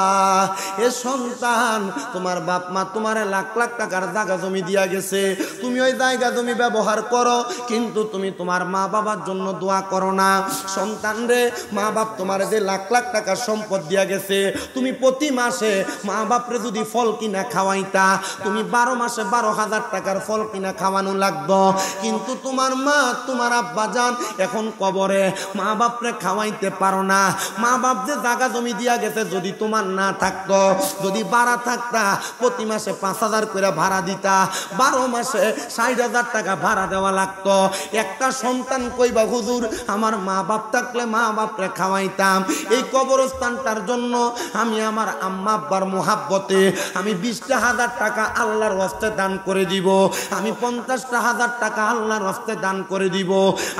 এ সন্তান, তোমার বাপ মা তোমার লাখ লাখ টাকার জায়গা জমি দিয়া গেছে, তুমি ওই জায়গা জমি ব্যবহার করো, কিন্তু তুমি তোমার মা বাবার জন্য দোয়া করো না। সন্তান রে, মা বাপ তোমার যে লাখ লাখ টাকার সম্পদ দিয়া গেছে, তুমি প্রতি মাসে মা বাপরে যদি ফল কিনা খাওয়াইতা, তুমি 12 মাসে 12,000 টাকার ফল কিনা খাওয়ানো লাগতো। কিন্তু তোমার মা, তোমার আব্বা জান এখন কবরে, মা বাপরে খাওয়াইতে পারো না। মা বাপ যে জায়গা জমি দিয়া গেছে, যদি তোমার না থাকতো, যদি ভাড়া থাকতা, প্রতি মাসে 5,000 করে ভাড়া দিতা, 12 মাসে 60,000 টাকা ভাড়া দেওয়া লাগতো। একটা সন্তান কইবা হুজুর আমার মা বাপ থাকলে মা বাপরে খাওয়াইতাম। এই কবরস্থানটার জন্য আমি আমার আম্মা আব্বার মোহাব্বতে আমি 20,000 টাকা আল্লাহর ওয়াস্তে দান করে দিব, আমি 50,000 টাকা আল্লাহর ওয়াস্তে দান করে দিব,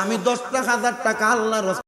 আমি 10,000 টাকা আল্লাহর